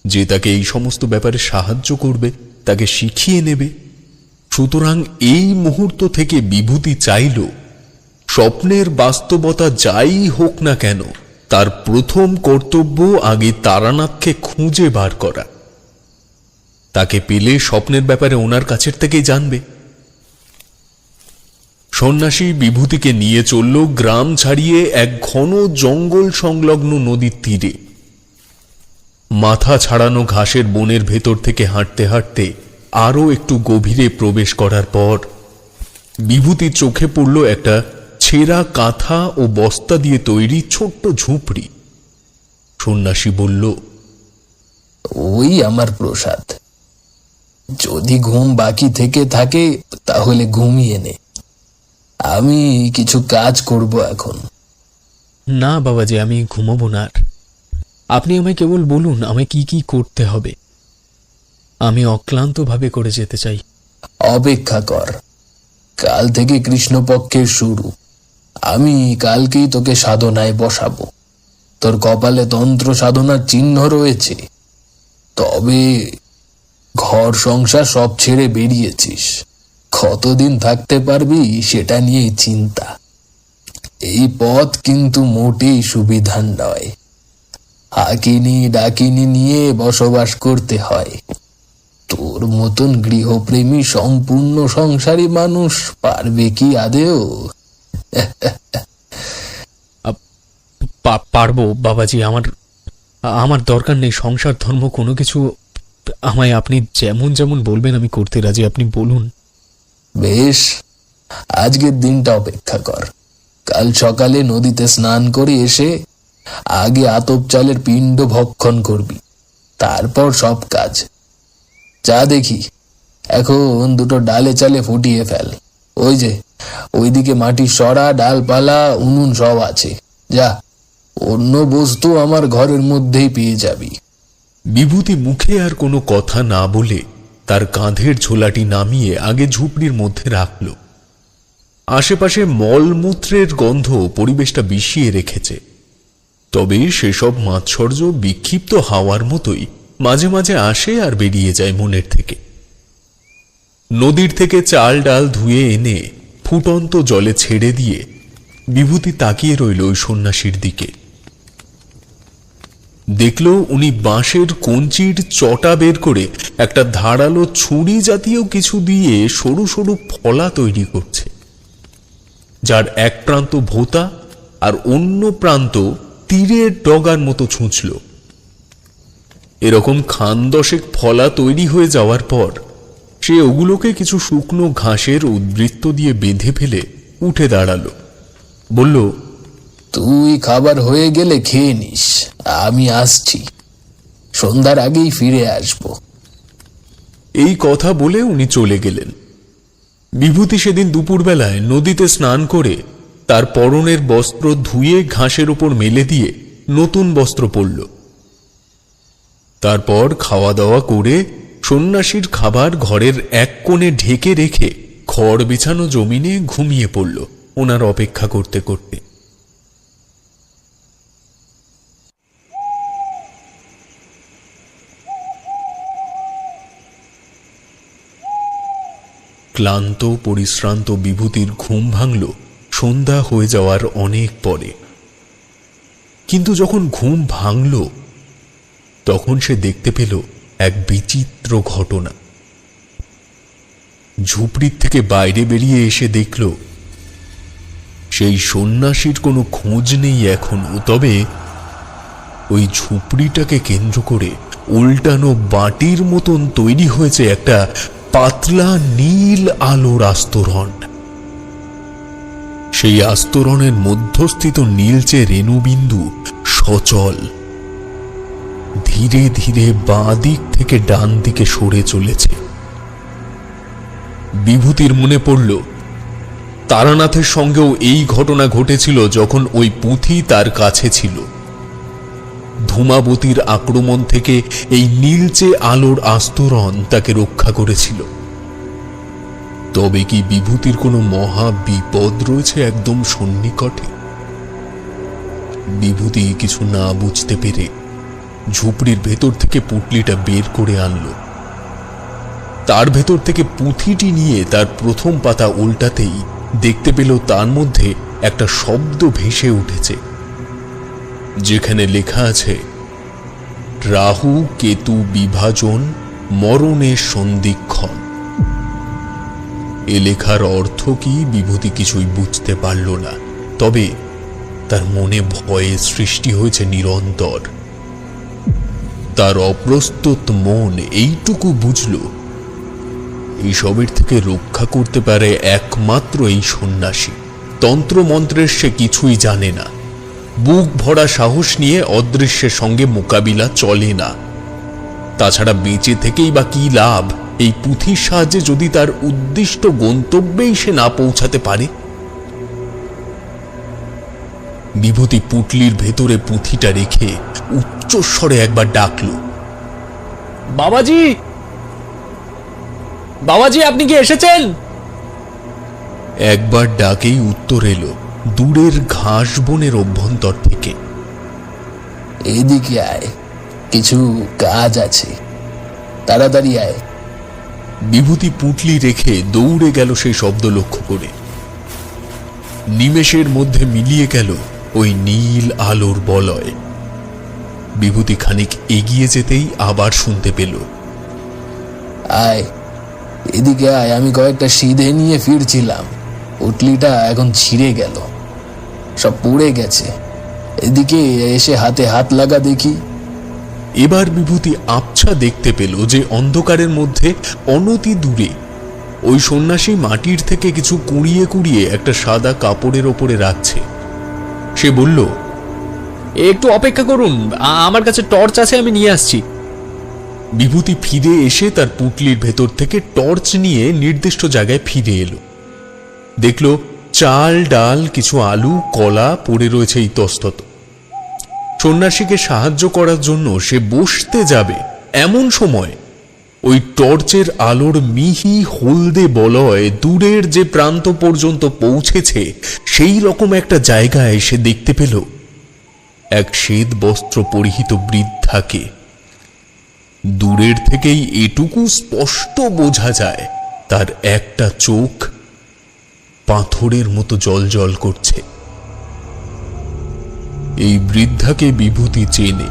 যে তাকে এই সমস্ত ব্যাপারে সাহায্য করবে, তাকে শিখিয়ে নেবে। সুতরাং এই মুহূর্ত থেকে বিভূতি চাইল, স্বপ্নের বাস্তবতা যাই হোক না কেন, তার প্রথম কর্তব্য আগে তারানাথকে খুঁজে বার করা। তাকে পেলে স্বপ্নের ব্যাপারে ওনার কাছের থেকেই জানবে। সন্ন্যাসী বিভূতিকে নিয়ে চলল গ্রাম ছাড়িয়ে এক ঘন জঙ্গল সংলগ্ন নদীর তীরে। মাথা ছাড়ানো ঘাসের বনের ভেতর থেকে হাঁটতে হাঁটতে আরো একটু গভীরে প্রবেশ করার পর বিভূতির চোখে পড়ল একটা ছেঁড়া কাঁথা ও বস্তা দিয়ে তৈরি ছোট্ট ঝুপড়ি। সন্ন্যাসী বলল, ওই আমার প্রসাদ। যদি ঘুম বাকি থেকে থাকে তাহলে ঘুমিয়ে নে, আমি কিছু কাজ করব এখন। না বাবাজি, আমি ঘুমাবো না। আপনি আমায় কেবল বলুন আমায় কি কি করতে হবে। আমি অক্লান্তভাবে করে যেতে চাই। অপেক্ষা কর, কাল থেকে কৃষ্ণপক্ষের শুরু। আমি কালকেই তোকে সাধনায় বসাবো। তোর কপালে তন্ত্র সাধনার চিহ্ন রয়েছে, তবে ঘর সংসার সব ছেড়ে বেরিয়েছিস। কতদিন থাকতে পারবি সেটা নিয়েই চিন্তা। এই পথ কিন্তু মোটেই সুবিধার নয়। হাকিনি ডাকিনি নিয়ে বসবাস করতে হয়। তোর মতন গৃহপ্রেমী সম্পূর্ণ সংসারী মানুষ পারবে কি আদেও? পারবো বাবাজি, আমার দরকার নেই সংসার ধর্ম কোনো কিছু। আমায় আপনি যেমন যেমন বলবেন আমি করতে রাজি। আপনি বলুন। বেশ, আজকের দিনটা অপেক্ষা কর। কাল সকালে নদীতে স্নান করে এসে আগে আতপ চালের পিণ্ড ভক্ষণ করবি, তারপর সব কাজ। যা দেখি এখন 2টো ডালে চালে ফুটিয়ে ফেল। ওই যে ওইদিকে মাটির সরা, ডালপালা, উনুন সব আছে। যা, অন্য বস্তু আমার ঘরের মধ্যেই পেয়ে যাবি। বিভূতি মুখে আর কোনো কথা না বলে তার কাঁধের ঝোলাটি নামিয়ে আগে ঝুপড়ির মধ্যে রাখল। আশেপাশে মলমূত্রের গন্ধ পরিবেশটা বিষিয়ে রেখেছে, তবে সেসব মাৎসর্য বিক্ষিপ্ত হাওয়ার মতোই মাঝে মাঝে আসে আর বেরিয়ে যায় মনের থেকে। নদীর থেকে চাল ডাল ধুয়ে এনে ফুটন্ত জলে ছেড়ে দিয়ে বিভূতি তাকিয়ে রইল ওই সন্ন্যাসীর দিকে। দেখল উনি বাঁশের কঞ্চির চটা বের করে একটা ধারালো ছুরি জাতীয় কিছু দিয়ে সরু সরু ফলা তৈরি করছে, যার এক প্রান্ত ভোঁতা আর অন্য প্রান্ত তীরের ডগার মতো ছুঁচল। এরকম খান 10 ফলা তৈরি হয়ে যাওয়ার পর সে ওগুলোকে কিছু শুকনো ঘাসের উদ্বৃত্ত দিয়ে বেঁধে ফেলে উঠে দাঁড়ালো। বলল, তুই খাবার হয়ে গেলে খেয়ে নিস, আমি আসছি। সন্ধ্যার আগেই ফিরে আসব। এই কথা বলে উনি চলে গেলেন। বিভূতি সেদিন দুপুরবেলায় নদীতে স্নান করে তার পরনের বস্ত্র ধুয়ে ঘাসের উপর মেলে দিয়ে নতুন বস্ত্র পরল। তারপর খাওয়া দাওয়া করে সন্ন্যাসীর খাবার ঘরের এক কোণে ঢেকে রেখে খড় বিছানো জমিনে ঘুমিয়ে পড়ল ওনার অপেক্ষা করতে করতে। ক্লান্ত পরিশ্রান্ত বিভূতির ঘুম ভাঙল সন্ধ্যা হয়ে যাওয়ার অনেক পরে। কিন্তু যখন ঘুম ভাঙল তখন সে দেখতে পেল এক বিচিত্র ঘটনা। ঝুপড়ির থেকে বাইরে বেরিয়ে এসে দেখল সেই সন্ন্যাসীর কোনো খোঁজ নেই এখনো, তবে ওই ঝুপড়িটাকে কেন্দ্র করে উল্টানো বাটির মতন তৈরি হয়েছে একটা পাতলা নীল আলোর আস্তরণ। সেই আস্তরণের মধ্যস্থিত নীলচে রেণুবিন্দু সচল ধীরে ধীরে বাঁ দিক থেকে ডান দিকে সরে চলেছে। বিভূতির মনে পড়ল তারানাথের সঙ্গেও এই ঘটনা ঘটেছিল যখন ওই পুঁথি তার কাছে ছিল। ধূমাবতীর আক্রমণ থেকে এই নীলচে আলোর আস্তরণ তাকে রক্ষা করেছিল। তবে কি বিভূতির কোনো মহা বিপদ রয়েছে একদম সন্নিকটে? বিভূতি কিছু না বুঝতে পেরে ঝুপড়ির ভেতর থেকে পুঁটলিটা বের করে আনল। তার ভেতর থেকে পুঁথিটি নিয়ে তার প্রথম পাতা উল্টাতেই দেখতে পেল তার মধ্যে একটা শব্দ ভেসে উঠেছে, যেখানে লেখা আছে, রাহু কেতু বিভাজন মরণের সন্ধিক্ষণ। এ লেখার অর্থ কি বিভূতি কিছুই বুঝতে পারল না, তবে তার মনে ভয়ের সৃষ্টি হয়েছে নিরন্তর। তার অপ্রস্তুত মন এইটুকু বুঝল, এইসবের থেকে রক্ষা করতে পারে একমাত্র এই সন্ন্যাসী। তন্ত্রমন্ত্রের সে কিছুই জানে না, বুক ভরা সাহস নিয়ে অদৃশ্যের সঙ্গে মোকাবিলা চলে না। তাছাড়া বেঁচে থেকেই বা কি লাভ এই পুঁথির সাহায্যে যদি তার উদ্দিষ্ট গন্তব্যেই সে না পৌঁছাতে পারে? বিভূতি পুঁটলির ভেতরে পুঁথিটা রেখে উচ্চস্বরে একবার ডাকল, বাবাজি, বাবাজি, আপনি কি এসেছেন? একবার ডাকেই উত্তর এলো দূরের ঘাস বনের অভ্যন্তর থেকে। এদিকে আয়, কিছু কাজ আছে, তাড়াতাড়ি আয়। বিভূতি পুঁটলি রেখে দৌড়ে গেল সেই শব্দ লক্ষ্য করে। নিমেষের মধ্যে মিলিয়ে গেল ওই নীল আলোর বলয়। বিভূতি খানিক এগিয়ে যেতেই আবার শুনতে পেল, আয়, এদিকে আয়, আমি কয়েকটা সিধে নিয়ে ফিরছিলাম, পুটলিটা এখন ছিঁড়ে গেল, সব পড়ে গেছে, এদিকে এসে হাতে হাত লাগা দেখি। এবার বিভূতি আবছা দেখতে পেল যে অন্ধকারের মধ্যে অনতি দূরে ওই সন্ন্যাসী মাটির থেকে কিছু কুড়িয়ে কুড়িয়ে একটা সাদা কাপড়ের ওপরে রাখছে। সে বলল, একটু অপেক্ষা করুন, আমার কাছে টর্চ আছে, আমি নিয়ে আসছি। বিভূতি ফিরে এসে তার পুঁটলির ভেতর থেকে টর্চ নিয়ে নির্দিষ্ট জায়গায় ফিরে এলো। দেখল চাল ডাল কিছু আলু কলা পড়ে রয়েছে ইতস্তত। সন্ন্যাসীকে সাহায্য করার জন্য সে বসতে যাবে, এমন সময় ওই টর্চের আলোর মিহি হলদে বলয় দূরের যে প্রান্ত পর্যন্ত পৌঁছেছে সেই রকম একটা জায়গায় সে দেখতে পেল এক শ্বেত বস্ত্র পরিহিত বৃদ্ধাকে। দূরের থেকেই এটুকু স্পষ্ট বোঝা যায়, তার একটা চোখ পাথরের মতো জ্বলজ্বল করছে। এই বৃদ্ধাকে বিভূতি চেনে।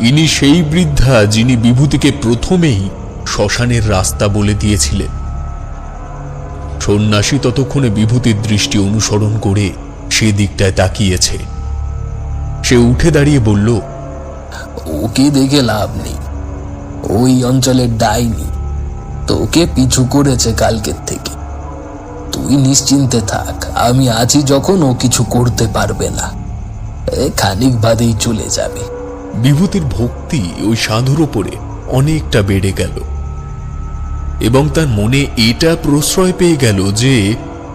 ইনি সেই বৃদ্ধা যিনি বিভূতিকে প্রথমেই শ্মশানের রাস্তা বলে দিয়েছিলেন। সন্ন্যাসী ততক্ষণে বিভূতির দৃষ্টি অনুসরণ করে সে দিকটায় তাকিয়েছে। সে উঠে দাঁড়িয়ে বলল, ওকে দেখে লাভ নেই, ওই অঞ্চলের ডাইনি তোকে পিছু করেছে কালকের থেকে। তুই নিশ্চিন্তে থাক, আমি আছি যখন ও কিছু করতে পারবে না, খানিক বাদেই চলে যাবে। বিভূতির ভক্তি ওই সাধুর ওপরে অনেকটা বেড়ে গেল এবং তার মনে এটা প্রশ্রয় পেয়ে গেল যে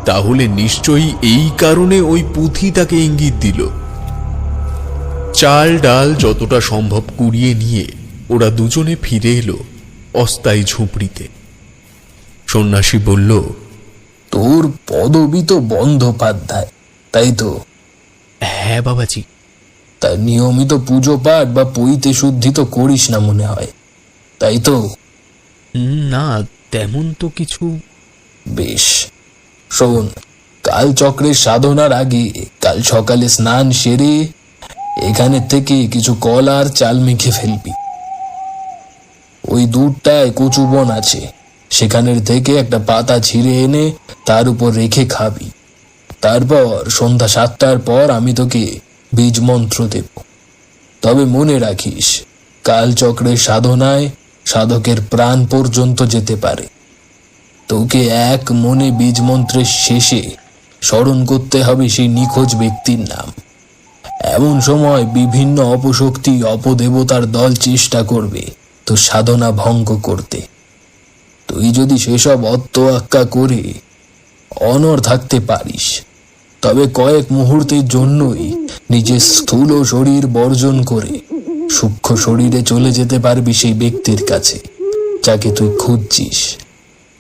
তাহলে নিশ্চয়ই এই কারণে ওই পুঁথি তাকে ইঙ্গিত দিল। চাল ডাল যতটা সম্ভব কুড়িয়ে নিয়ে ওরা দুজনে ফিরে এলো অস্থায়ী ঝুপড়িতে। সন্ন্যাসী বলল, তোর পদবি তো বন্দ্যোপাধ্যায়, তাই তো? হ্যাঁ বাবাজি। তার নিয়মিত পুজো পাঠ বা পৈতে শুদ্ধি তো করিস না মনে হয়, তাই তো? না, তেমন তো কিছু। বেশ, শোন, কাল চক্রের সাধনার আগে কাল সকালে স্নান সেরে এখানে থেকে কিছু কলা আর চাল মেখে ফেলবি। ওই দূরটায় কচু বন আছে, সেখানের থেকে একটা পাতা ছিঁড়ে এনে তার উপর রেখে খাবি। তারপর সন্ধ্যা 7টার পর আমি তোকে বীজ মন্ত্র দেব। তবে মনে রাখিস, কাল চক্রের সাধনায় সাধকের প্রাণ পর্যন্ত যেতে পারে। তোকে এক মনে বীজ মন্ত্রের শেষে স্মরণ করতে হবে সেই নিখোঁজ ব্যক্তির নাম। এমন সময় বিভিন্ন অপশক্তি অপদেবতার দল চেষ্টা করবে তো সাধনা ভঙ্গ করতে। তুই যদি সেসব অত্তআক্কা করে অনড় থাকতে পারিস, তবে কয়েক মুহূর্তের জন্যই নিজের স্থূল শরীর বর্জন করে সূক্ষ্ম শরীরে চলে যেতে পারবি সেই ব্যক্তির কাছে যাকে তুই খুঁজছিস।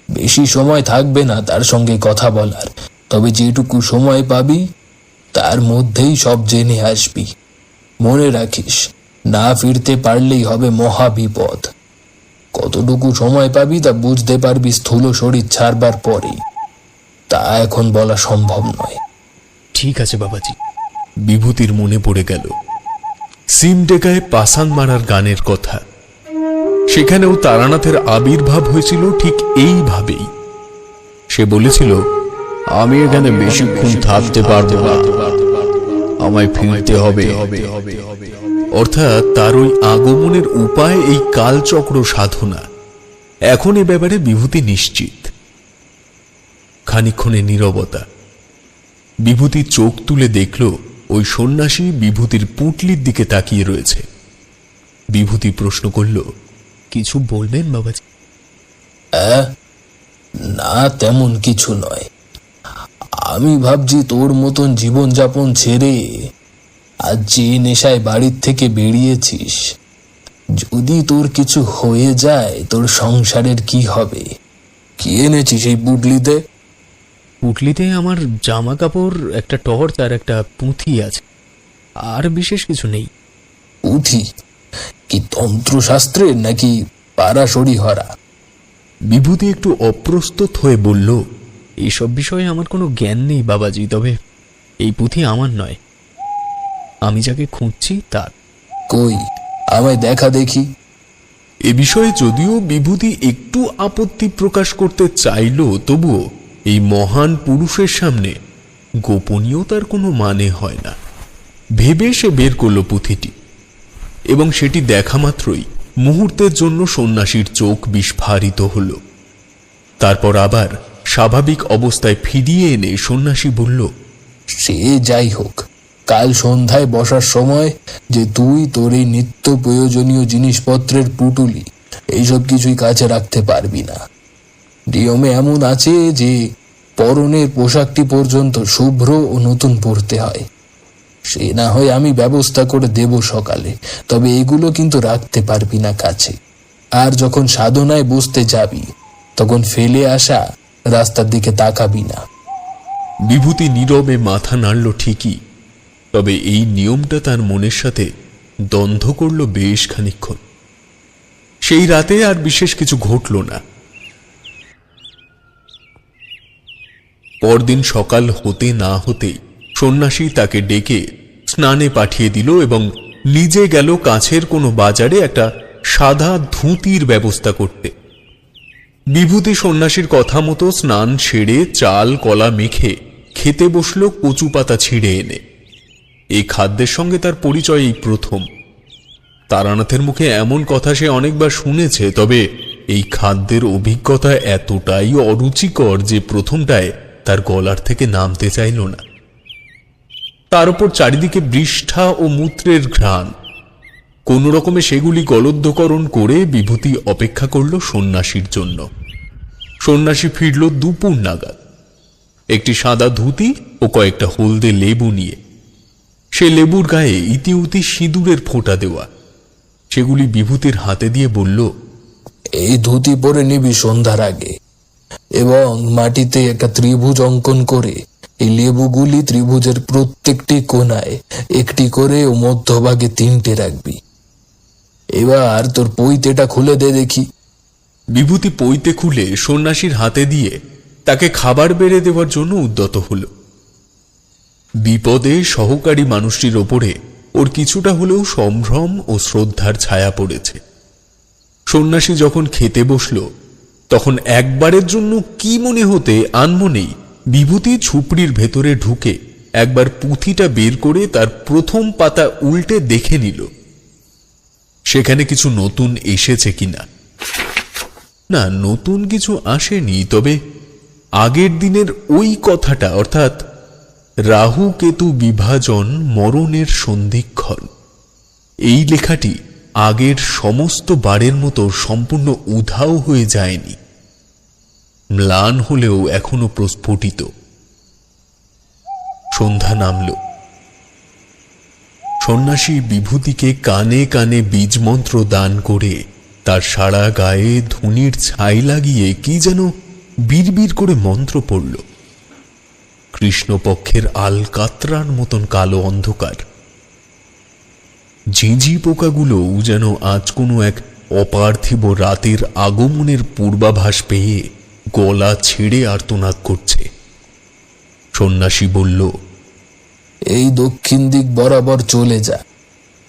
বেশি সময় থাকবে না তার সঙ্গে কথা বলার, তবে যেটুকু সময় পাবি তার মধ্যেই সব জেনে আসবি। মনে রাখিস, না ফিরতে পারলেই হবে মহা বিপদ। কতটুকু সময় পাবি তা বুঝতে পারবি স্থূল শরীর ছাড়বার পরেই, তা এখন বলা সম্ভব নয়। ঠিক আছে বাবাজি। বিভূতির মনে পড়ে গেল সিমডেগায় পাসাং মারার গানের কথা। সেখানেও তারানাথের আবির্ভাব হয়েছিল ঠিক এইভাবেই। সে বলেছিল, আমি এখানে বেশিক্ষণ থাকতে পারবো না, আমায় ফিরতে হবে। অর্থাৎ তার ওই আগমনের উপায় এই কালচক্র সাধনা। এখন এ ব্যাপারে বিভূতি নিশ্চিত। খানিকক্ষণে নীরবতা। বিভূতি চোখ তুলে দেখল ওই সন্ন্যাসী বিভূতির পুঁটলির দিকে তাকিয়ে রয়েছে। বিভূতি প্রশ্ন করল, কিছু বলবেন বাবাজি? না, তেমন কিছু নয়। আমি ভাবছি তোর মতন জীবনযাপন ছেড়ে আজ যে নেশায় বাড়ির থেকে বেরিয়েছিস, যদি তোর কিছু হয়ে যায় তোর সংসারের কি হবে? কি এনেছিস এই পুটলিতে? পুটলিতে আমার জামা কাপড়, একটা টর্চ আর একটা পুঁথি আছে, আর বিশেষ কিছু নেই। পুঁথি কি তন্ত্রশাস্ত্রের নাকি পারাশরি হরা? বিভূতি একটু অপ্রস্তুত হয়ে বলল, এইসব বিষয়ে আমার কোনো জ্ঞান নেই বাবাজি, তবে এই পুঁথি আমার নয়, আমি যাকে খুঁজছি তার। কই, আমায় দেখা দেখি। এ বিষয়ে যদিও বিভূতি একটু আপত্তি প্রকাশ করতে চাইল, তবুও এই মহান পুরুষের সামনে গোপনীয়তার কোনো মানে হয় না। ভেবে সে বের করল পুঁথিটি, এবং সেটি দেখা মাত্রই মুহূর্তের জন্য সন্ন্যাসীর চোখ বিস্ফারিত হল। তারপর আবার স্বাভাবিক অবস্থায় ফিরিয়ে এনে সন্ন্যাসী বলল, সে যাই হোক, কাল সন্ধ্যায় বসার সময় যে তুই তোর এই নিত্য প্রয়োজনীয় জিনিসপত্রের পুটুলি এইসব কিছুই কাছে রাখতে পারবি না। নিয়মে এমন আছে যে পরনের পোশাকটি পর্যন্ত শুভ্র ও নতুন পরতে হয়। সে না হয় আমি ব্যবস্থা করে দেব সকালে, তবে এগুলো কিন্তু রাখতে পারবি না কাছে। আর যখন সাধনায় বসতে যাবি তখন ফেলে আসা রাস্তার দিকে তাকাবি না। বিভূতি নীরবে মাথা নাড়ল ঠিকই, তবে এই নিয়মটা তার মনের সাথে দ্বন্দ্ব করল বেশ খানিকক্ষণ। সেই রাতে আর বিশেষ কিছু ঘটল না। পরদিন সকাল হতে না হতেই সন্ন্যাসী তাকে ডেকে স্নানে পাঠিয়ে দিল এবং নিজে গেল কাছের কোনো বাজারে একটা সাদা ধুতির ব্যবস্থা করতে। বিভূতি সন্ন্যাসীর কথা মতো স্নান সেরে চাল কলা মেখে খেতে বসল কচু পাতা ছিঁড়ে এনে। এই খাদ্যের সঙ্গে তার পরিচয় এই প্রথম। তারানাথের মুখে এমন কথা সে অনেকবার শুনেছে, তবে এই খাদ্যের অভিজ্ঞতা এতটাই অরুচিকর যে প্রথমটায় তার গলার থেকে নামতে চাইল না। তার উপর চারিদিকে বৃষ্ঠা ও মূত্রের ঘ্রাণ। কোন রকমে সেগুলি গলদ্ধকরণ করে বিভূতি অপেক্ষা করল সন্ন্যাসীর জন্য। সন্ন্যাসী ফিরল দুপুর নাগাদ, একটি সাদা ধুতি ও কয়েকটা হলদে লেবু নিয়ে। সে লেবুর গায়ে ইতিউতি সিঁদুরের ফোঁটা দেওয়া। সেগুলি বিভূতির হাতে দিয়ে বলল, এই ধুতি পরে নিবি সন্ধ্যার আগে, এবং মাটিতে একটা ত্রিভুজ অঙ্কন করে এই লেবুগুলি ত্রিভুজের প্রত্যেকটি কোণায় একটি করে ও মধ্যভাগে 3টে রাখবি। এবার তোর পৈতেটা খুলে দে দেখি। বিভূতি পৈতে খুলে সন্ন্যাসীর হাতে দিয়ে তাকে খাবার বেড়ে দেওয়ার জন্য উদ্যত হল। বিপদে সহকারী মানুষটির ওপরে ওর কিছুটা হলেও সম্ভ্রম ও শ্রদ্ধার ছায়া পড়েছে। সন্ন্যাসী যখন খেতে বসল, তখন একবারের জন্য কি মনে হতে আনমনেই বিভূতি ঝুপড়ির ভেতরে ঢুকে একবার পুঁথিটা বের করে তার প্রথম পাতা উল্টে দেখে নিল সেখানে কিছু নতুন এসেছে কিনা। না, নতুন কিছু আসেনি, তবে আগের দিনের ওই কথাটা, অর্থাৎ রাহু কেতু বিভাজন মরণের সন্ধিক্ষণ, এই লেখাটি আগের সমস্ত বারের মতো সম্পূর্ণ উধাও হয়ে যায়নি। ম্লান হলেও এখনো প্রস্ফুটিত। সন্ধ্যা নামল। সন্ন্যাসী বিভূতিকে কানে কানে বীজমন্ত্র দান করে তার সারা গায়ে ধুনির ছাই লাগিয়ে কি যেন বিড়বিড় করে মন্ত্র পড়ল। কৃষ্ণপক্ষের আলকাতরার মতন কালো অন্ধকার। ঝিঁঝি পোকাগুলোও যেন আজ কোনো এক অপার্থিব রাতের আগমনের পূর্বাভাস পেয়ে গলা ছেড়ে আর্তনাদ করছে। সন্ন্যাসী বলল, এই দক্ষিণ দিক বরাবর চলে যা,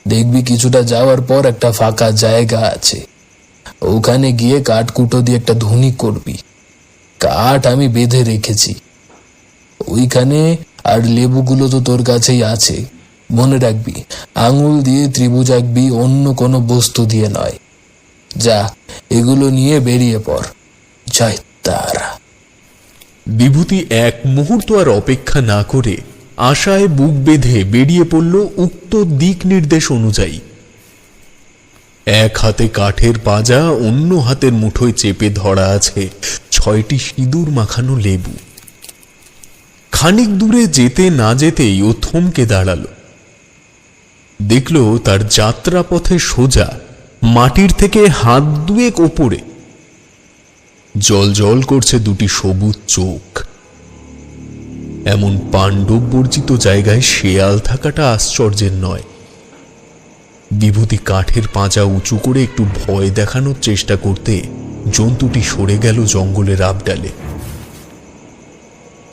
দেখবি কিছুটা যাওয়ার পর একটা ফাঁকা জায়গা আছে। ওখানে গিয়ে কাঠকুটো দিয়ে একটা ধুনি করবি। কাঠ আমি বেঁধে রেখেছি ওইখানে, আর লেবুগুলো তো তোর কাছেই আছে। মনে রাখবি, আঙুল দিয়ে ত্রিভুজ আঁকবি, অন্য কোনো বস্তু দিয়ে নয়। যা, এগুলো নিয়ে বেরিয়ে পড়। জয় তারা। বিভূতি এক মুহূর্ত আর অপেক্ষা না করে আশায় বুক বেঁধে বেরিয়ে পড়ল উক্ত দিক নির্দেশ অনুযায়ী। এক হাতে কাঠের পাজা, অন্য হাতের মুঠোয় চেপে ধরা আছে 6টি সিঁদুর মাখানো লেবু। খানিক দূরে যেতে না যেতেই ও থমকে দাঁড়ালো। দেখল তার যাত্রাপথে সোজা মাটির থেকে হাত দুয়েক ওপরে জল জল করছে দুটি সবুজ চোখ। এমন পাণ্ডব বর্জিত জায়গায় শেয়াল থাকাটা আশ্চর্যের নয়। বিভূতি কাঠের পাঁজা উঁচু করে একটু ভয় দেখানোর চেষ্টা করতে জন্তুটি সরে গেল জঙ্গলের আবডালে।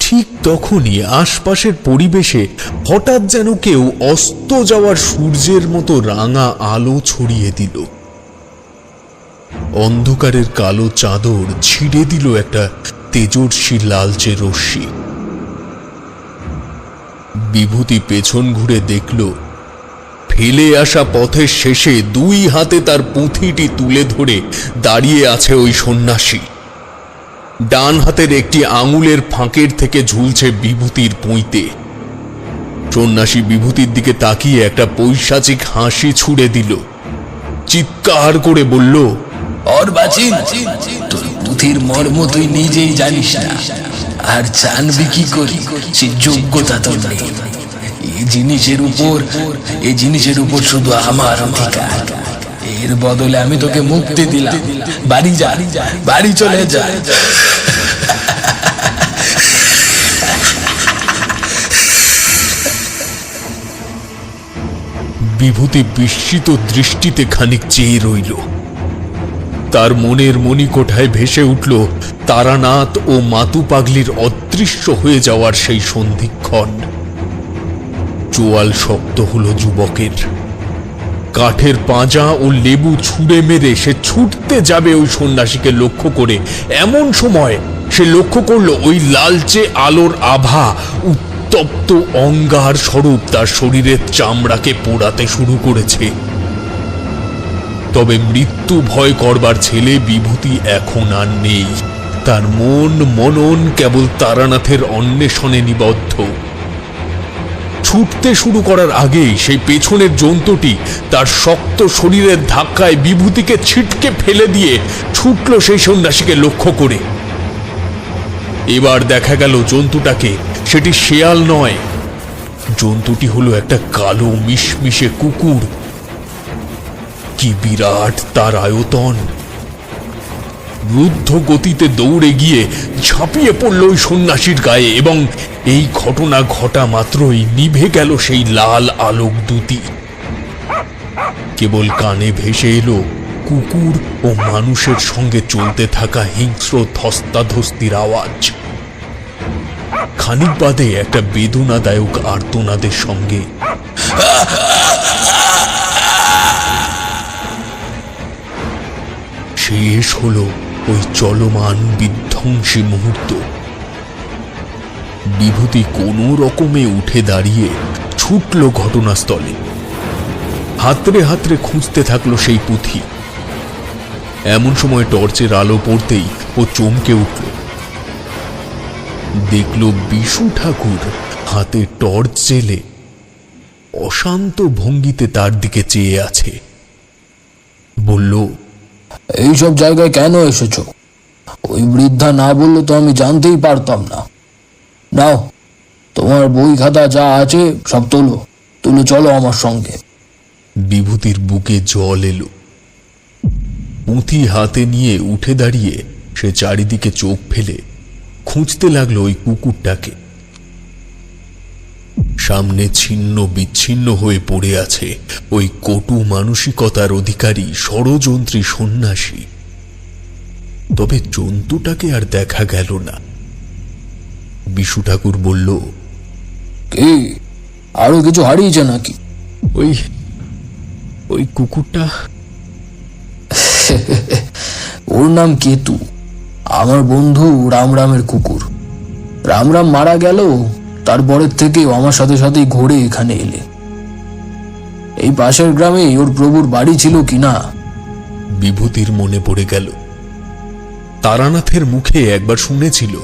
ঠিক তখনই আশপাশের পরিবেশে হঠাৎ যেন কেউ অস্ত যাওয়ার সূর্যের মতো রাঙা আলো ছড়িয়ে দিল। অন্ধকারের কালো চাদর ছিঁড়ে দিল একটা তেজস্বী লালচে রশ্মি। বিভূতি পেছন ঘুরে দেখল, ফেলে আসা পথের শেষে দুই হাতে তার পুঁথিটি তুলে ধরে দাঁড়িয়ে আছে ওই সন্ন্যাসী। ডান হাতের একটি আঙুলের ফাঁকের থেকে ঝুলছে বিভূতির পৈতে। সন্ন্যাসী বিভূতির দিকে তাকিয়ে একটা পৈশাচিক হাসি ছুড়ে দিল, চিৎকার করে বলল, অর্বাচীন, তোর পুঁথির মর্ম তুই নিজেই জানিস না, আর জানবি কি করি? সে যোগ্যতা তোর নেই। এই জিনিসের উপর শুধু আমার অধিকার। এর বদলে আমি তোকে মুক্তি দিলাম। বাড়ি যা, বাড়ি চলে যা। বিভূতি বিস্মিত দৃষ্টিতে খানিক চেয়ে রইল। তার মনের মণিকোঠায় ভেসে উঠল তারানাথ ও মাতু পাগলির অদৃশ্য হয়ে যাওয়ার সেই সন্ধিক্ষণ। চোয়াল শক্ত হল যুবকের। কাঠের পাঁজা ও লেবু ছুঁড়ে মেরে সে ছুটতে যাবে ওই সন্ন্যাসীকে লক্ষ্য করে। এমন সময় সে লক্ষ্য করল ওই লালচে আলোর আভা উত্তপ্ত অঙ্গার স্বরূপ তার শরীরের চামড়াকে পোড়াতে শুরু করেছে। তবে মৃত্যু ভয় করবার ছেলে বিভূতি এখন আর নেই। তার মন মনন কেবল তারানাথের অন্বেষণে নিবদ্ধ। ছুটতে শুরু করার আগেই সেই পেছনের জন্তুটি তার শক্ত শরীরের ধাক্কায় বিভূতিকে ছিটকে ফেলে দিয়ে ছুটল সেই সন্ন্যাসীকে লক্ষ্য করে। এবার দেখা গেল জন্তুটাকে সেটি শেয়াল নয়, জন্তুটি হলো একটা কালো মিশমিশে কুকুর। কি বিরাট তার আয়তন! রুদ্ধ গতিতে দৌড়ে গিয়ে ঝাঁপিয়ে পড়ল ওই সন্ন্যাসীর গায়ে, এবং এই ঘটনা ঘটা মাত্রই নিভে গেল সেই লাল আলোক দুটি। কেবল কানে ভেসে এলো কুকুর ও মানুষের সঙ্গে চলতে থাকা হিংস্র ধস্তাধস্তির আওয়াজ। খানিক বাদে একটা বেদনাদায়ক আর্তনাদের সঙ্গে শেষ হলো ওই চলমান বিধ্বংসী মুহূর্ত। বিভূতি কোনো রকমে উঠে দাঁড়িয়ে ছুটল ঘটনাস্থলে। হাতড়ে হাতড়ে খুঁজতে থাকলো সেই পুঁথি। এমন সময় টর্চের আলো পড়তেই ও চমকে উঠল। দেখল বিশু ঠাকুর হাতে টর্চ জেলে অশান্ত ভঙ্গিতে তার দিকে চেয়ে আছে। বলল, এইসব জায়গায় কেন এসেছো? ওই বৃদ্ধা না বললে তো আমি জানতেই পারতাম না। নাও, তোমার বই খাতা যা আছে সব তোলো, তুলে চলো আমার সঙ্গে। বিভূতির বুকে জল এলো। পুঁথি হাতে নিয়ে উঠে দাঁড়িয়ে সে চারিদিকে চোখ ফেলে খুঁজতে লাগলো ওই কুকুরটাকে। সামনে ছিন্ন বিচ্ছিন্ন হয়ে পড়ে আছে ওই কটু মানসিকতার অধিকারী ষড়যন্ত্রী সন্ন্যাসী। তবে জন্তুটাকে আর দেখা গেল না। বিশু ঠাকুর বলল, কি আরো কিছু হারিয়েছে নাকি? ওই ওই কুকুরটা ওর নাম কেতু, আমার বন্ধু রামরামের কুকুর। রামরাম মারা গেল, তারপরের থেকে আমার সাথে সাথেই ঘুরে এখানে এলে। এই পাশের গ্রামে ওর প্রভুর বাড়ি ছিল কিনা। বিভূতির মনে পড়ে গেল তারানাথের মুখে একবার শুনেছিল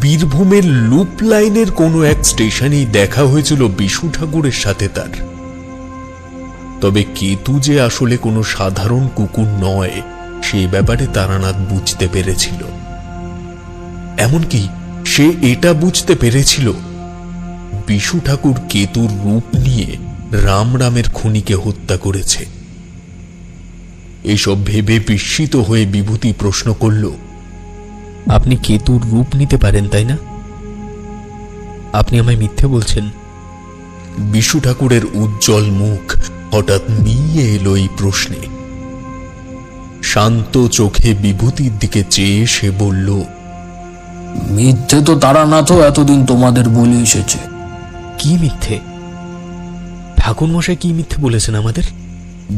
বীরভূমের লুপ লাইনের কোনো এক স্টেশনেই দেখা হয়েছিল বিশু ঠাকুরের সাথে তার। তবে কেতু যে আসলে কোনো সাধারণ কুকুর নয় সে ব্যাপারে তারানাথ বুঝতে পেরেছিল। এমনকি সে এটা বুঝতে পেরেছিল বিশু ঠাকুর কেতুর রূপ নিয়ে রামের খুনিকে হত্যা করেছে। এসব ভেবে বিস্মিত হয়ে বিভূতি প্রশ্ন করল, আপনি কেতুর রূপ নিতে পারেন তাই না? আপনি আমায় মিথ্যে বলছেন? বিশু ঠাকুরের উজ্জ্বল মুখ হঠাৎ মিয়ে এলো এই প্রশ্নে। শান্ত চোখে বিভূতির দিকে চেয়ে সে বলল, মিথ্যে তো তারানাথও এতদিন তোমাদের বলে এসেছে। কি মিথ্যে? ঠাকুর মশাই কি মিথ্যে বলেছেন আমাদের?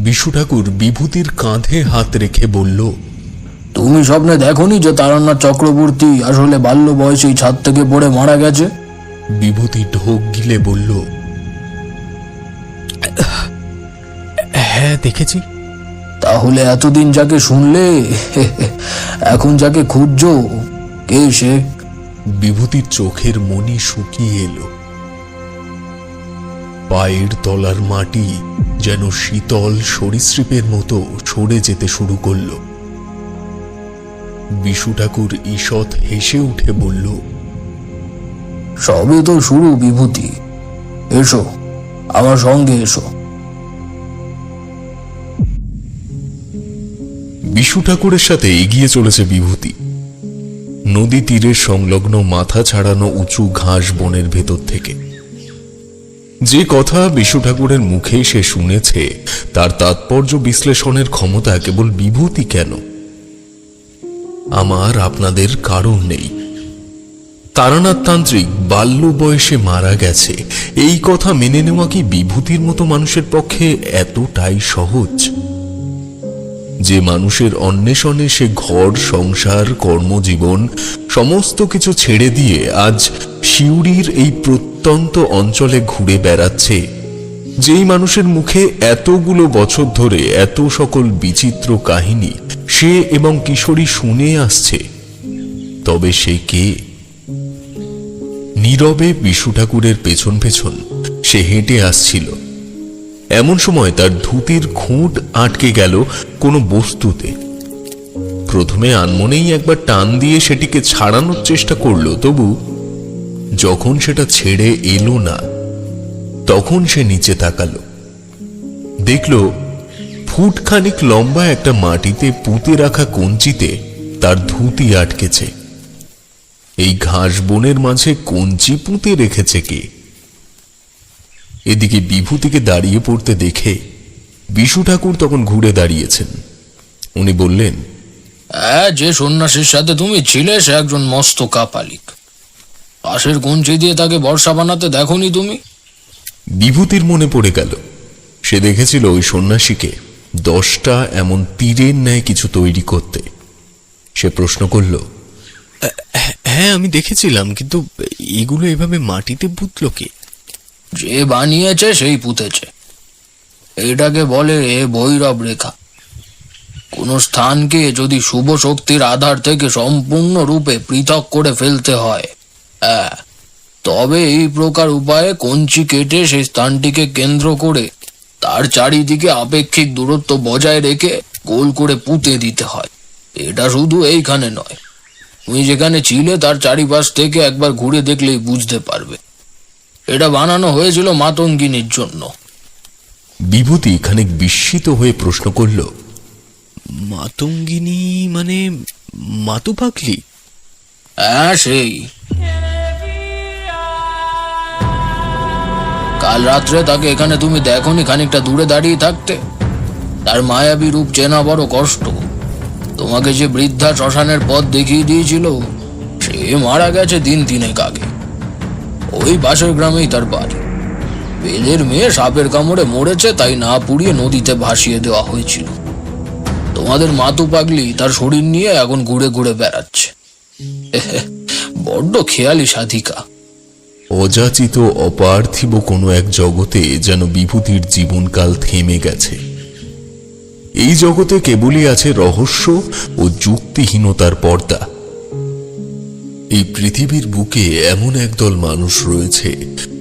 বিশু ঠাকুর বিভূতির কাঁধে হাত রেখে বলল, তুমি স্বপ্নে দেখোনি যে তারানাথ চক্রবর্তী আসলে বাল্য বয়সেই ছাদ থেকে পড়ে মারা গেছে? বিভূতি ঢোক গিলে বলল, হ্যাঁ দেখেছি। তাহলে এতদিন যাকে শুনলে এখন যাকে খুঁজছো কে সে? বিভূতির চোখের মনি শুকিয়ে এলো। পায়ের তলার মাটি যেন শীতল সরীসৃপের মতো সরে যেতে শুরু করল। বিশু ঠাকুর ঈষৎ হেসে উঠে বলল, সবে তো শুরু বিভূতি, এসো আমার সঙ্গে এসো। বিশু ঠাকুরের সাথে এগিয়ে চলেছে বিভূতি। নদী তীরের সংলগ্ন মাথা ছাড়ানো উঁচু ঘাস বনের ভেতর থেকে। যে কথা বিশু ঠাকুরের মুখে সে শুনেছে তার তাৎপর্য বিশ্লেষণের ক্ষমতা কেবল বিভূতি কেন, আমার আপনাদের কারণ নেই। তারানাথ তান্ত্রিক বাল্য বয়সে মারা গেছে এই কথা মেনে নেওয়া কি বিভূতির মতো মানুষের পক্ষে এতটাই সহজ? যে মানুষের অন্বেষণে সে ঘর সংসার কর্মজীবন সমস্ত কিছু ছেড়ে দিয়ে আজ সিউড়ির এই প্রত্যন্ত অঞ্চলে ঘুরে বেড়াচ্ছে, যেই মানুষের মুখে এতগুলো বছর ধরে এত সকল বিচিত্র কাহিনী সে এবং কিশোরী শুনে আসছে, তবে সে কে? নীরবে বিশু ঠাকুরের পেছন পেছন সে হেঁটে আসছিল। এমন সময় তার ধুতির খুঁট আটকে গেল কোনো বস্তুতে। প্রথমে আনমনেই একবার টান দিয়ে সেটিকে ছাড়ানোর চেষ্টা করল, তবু যখন সেটা ছেড়ে এলো না তখন সে নিচে তাকালো। দেখল ফুটখানিক লম্বা একটা মাটিতে পুঁতে রাখা কঞ্চিতে তার ধুতি আটকেছে। এই ঘাস বনের মাঝে কঞ্চি পুঁতে রেখেছে কে? এদিকে বিভূতিকে দাঁড়িয়ে পড়তে দেখে বিশু ঠাকুর তখন ঘুরে দাঁড়িয়েছেন। উনি বললেন, যে সন্ন্যাসীর সাথে তুমি ছিলে সে একজন মস্ত কাপালিক। পাশের কঞ্চি দিয়ে তাকে বর্ষা বানাতে দেখোনি তুমি? বিভূতির মনে পড়ে গেল সে দেখেছিল ওই সন্ন্যাসীকে 10টা এমন তীরের ন্যায় কিছু তৈরি করতে। সে প্রশ্ন করল, হ্যাঁ আমি দেখেছিলাম, কিন্তু এগুলো এভাবে মাটিতে পুঁতল কে? যে বানিয়েছে সেই পুঁতেছে। এটাকে বলে ভৈরব রেখা। কোন স্থানকে যদি শুভ শক্তির আধার থেকে সম্পূর্ণরূপে পৃথক করে ফেলতে হয়, তবে এই প্রকার উপায়ে কঞ্চি কেটে সেই স্থানটিকে কেন্দ্র করে তার চারিদিকে আপেক্ষিক দূরত্ব বজায় রেখে গোল করে পুঁতে দিতে হয়। এটা শুধু এইখানে নয়, তুমি যেখানে ছিলে তার চারিপাশ থেকে একবার ঘুরে দেখলেই বুঝতে পারবে। এটা বানানো হয়েছিল মাতঙ্গিনীর জন্য। বিভূতি খানিক বিস্মিত হয়ে প্রশ্ন করল, মাতঙ্গিনী মানে মাতু পাগলি? হ্যাঁ, সেই। কাল রাত্রে তাকে এখানে তুমি দেখোনি খানিকটা দূরে দাঁড়িয়ে থাকতে? তার মায়াবী রূপ চেনা বড় কষ্ট। তোমাকে যে বৃদ্ধা শ্মশানের পথ দেখিয়ে দিয়েছিল, সে মারা গেছে দিন তিনেক আগে। ওই পাশের গ্রামেই তার বাড়ি। বেলের মেয়ে সাপের কামড়ে মরেছে, তাই না পুড়িয়ে নদীতে ভাসিয়ে দেওয়া হয়েছিল। তোমাদের মাতু পাগলি তার শরীর নিয়ে এখন ঘুরে ঘুরে বেড়াচ্ছে। বড্ড খেয়ালি সাধিকা। অযাচিত অপার্থিব কোনো এক জগতে যেন বিভূতির জীবনকাল থেমে গেছে। এই জগতে কেবলই আছে রহস্য ও যুক্তিহীনতার পর্দা। এই পৃথিবীর বুকে এমন একদল মানুষ রয়েছে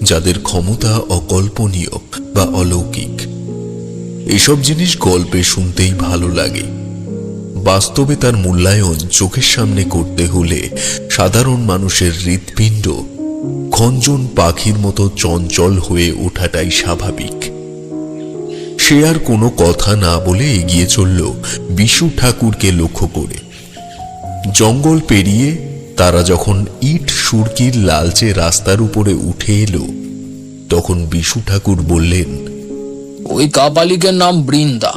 যাদের ক্ষমতা অকল্পনীয় বা অলৌকিক। এসব জিনিস গল্পে শুনতেই ভালো লাগে, বাস্তবে তার মূল্যায়ন চোখের সামনে করতে হলে সাধারণ মানুষের হৃৎপিণ্ড খঞ্জন পাখির মতো চঞ্চল হয়ে ওঠাটাই স্বাভাবিক। সে আর কোনো কথা না বলে এগিয়ে চলল বিশু ঠাকুরকে লক্ষ্য করে। জঙ্গল পেরিয়ে তারা যখন ইট সুরকির লালচে রাস্তার উপরে উঠে এলো, তখন বিশু ঠাকুর বললেন, ওই কাপালিকের নাম বৃন্দা,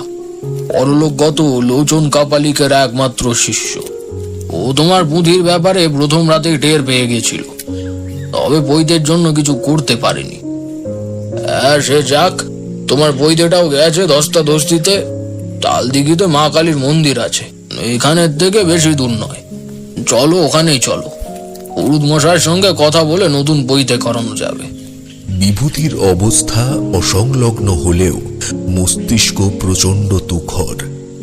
পরলোকগত লোচন কাপালিকের একমাত্র শিষ্য। ও তোমার পুঁথির ব্যাপারে প্রথম রাতে টের পেয়ে গেছিল, তবে বৈদ্যের জন্য কিছু করতে পারেনি। হ্যাঁ, সে যাক, তোমার বৈদ্যটাও গেছে ধস্তাধস্তিতে। তালদিঘিতে মা কালীর মন্দির আছে, এখানের থেকে বেশি দূর নয়। চলো, ওখানেই চলো। পুরুত মশাইয়ের সঙ্গে কথা বলে নতুন বইতে করানো যাবে। বিভূতির অবস্থা অসংলগ্ন হলেও মস্তিষ্ক প্রচণ্ড তুখর,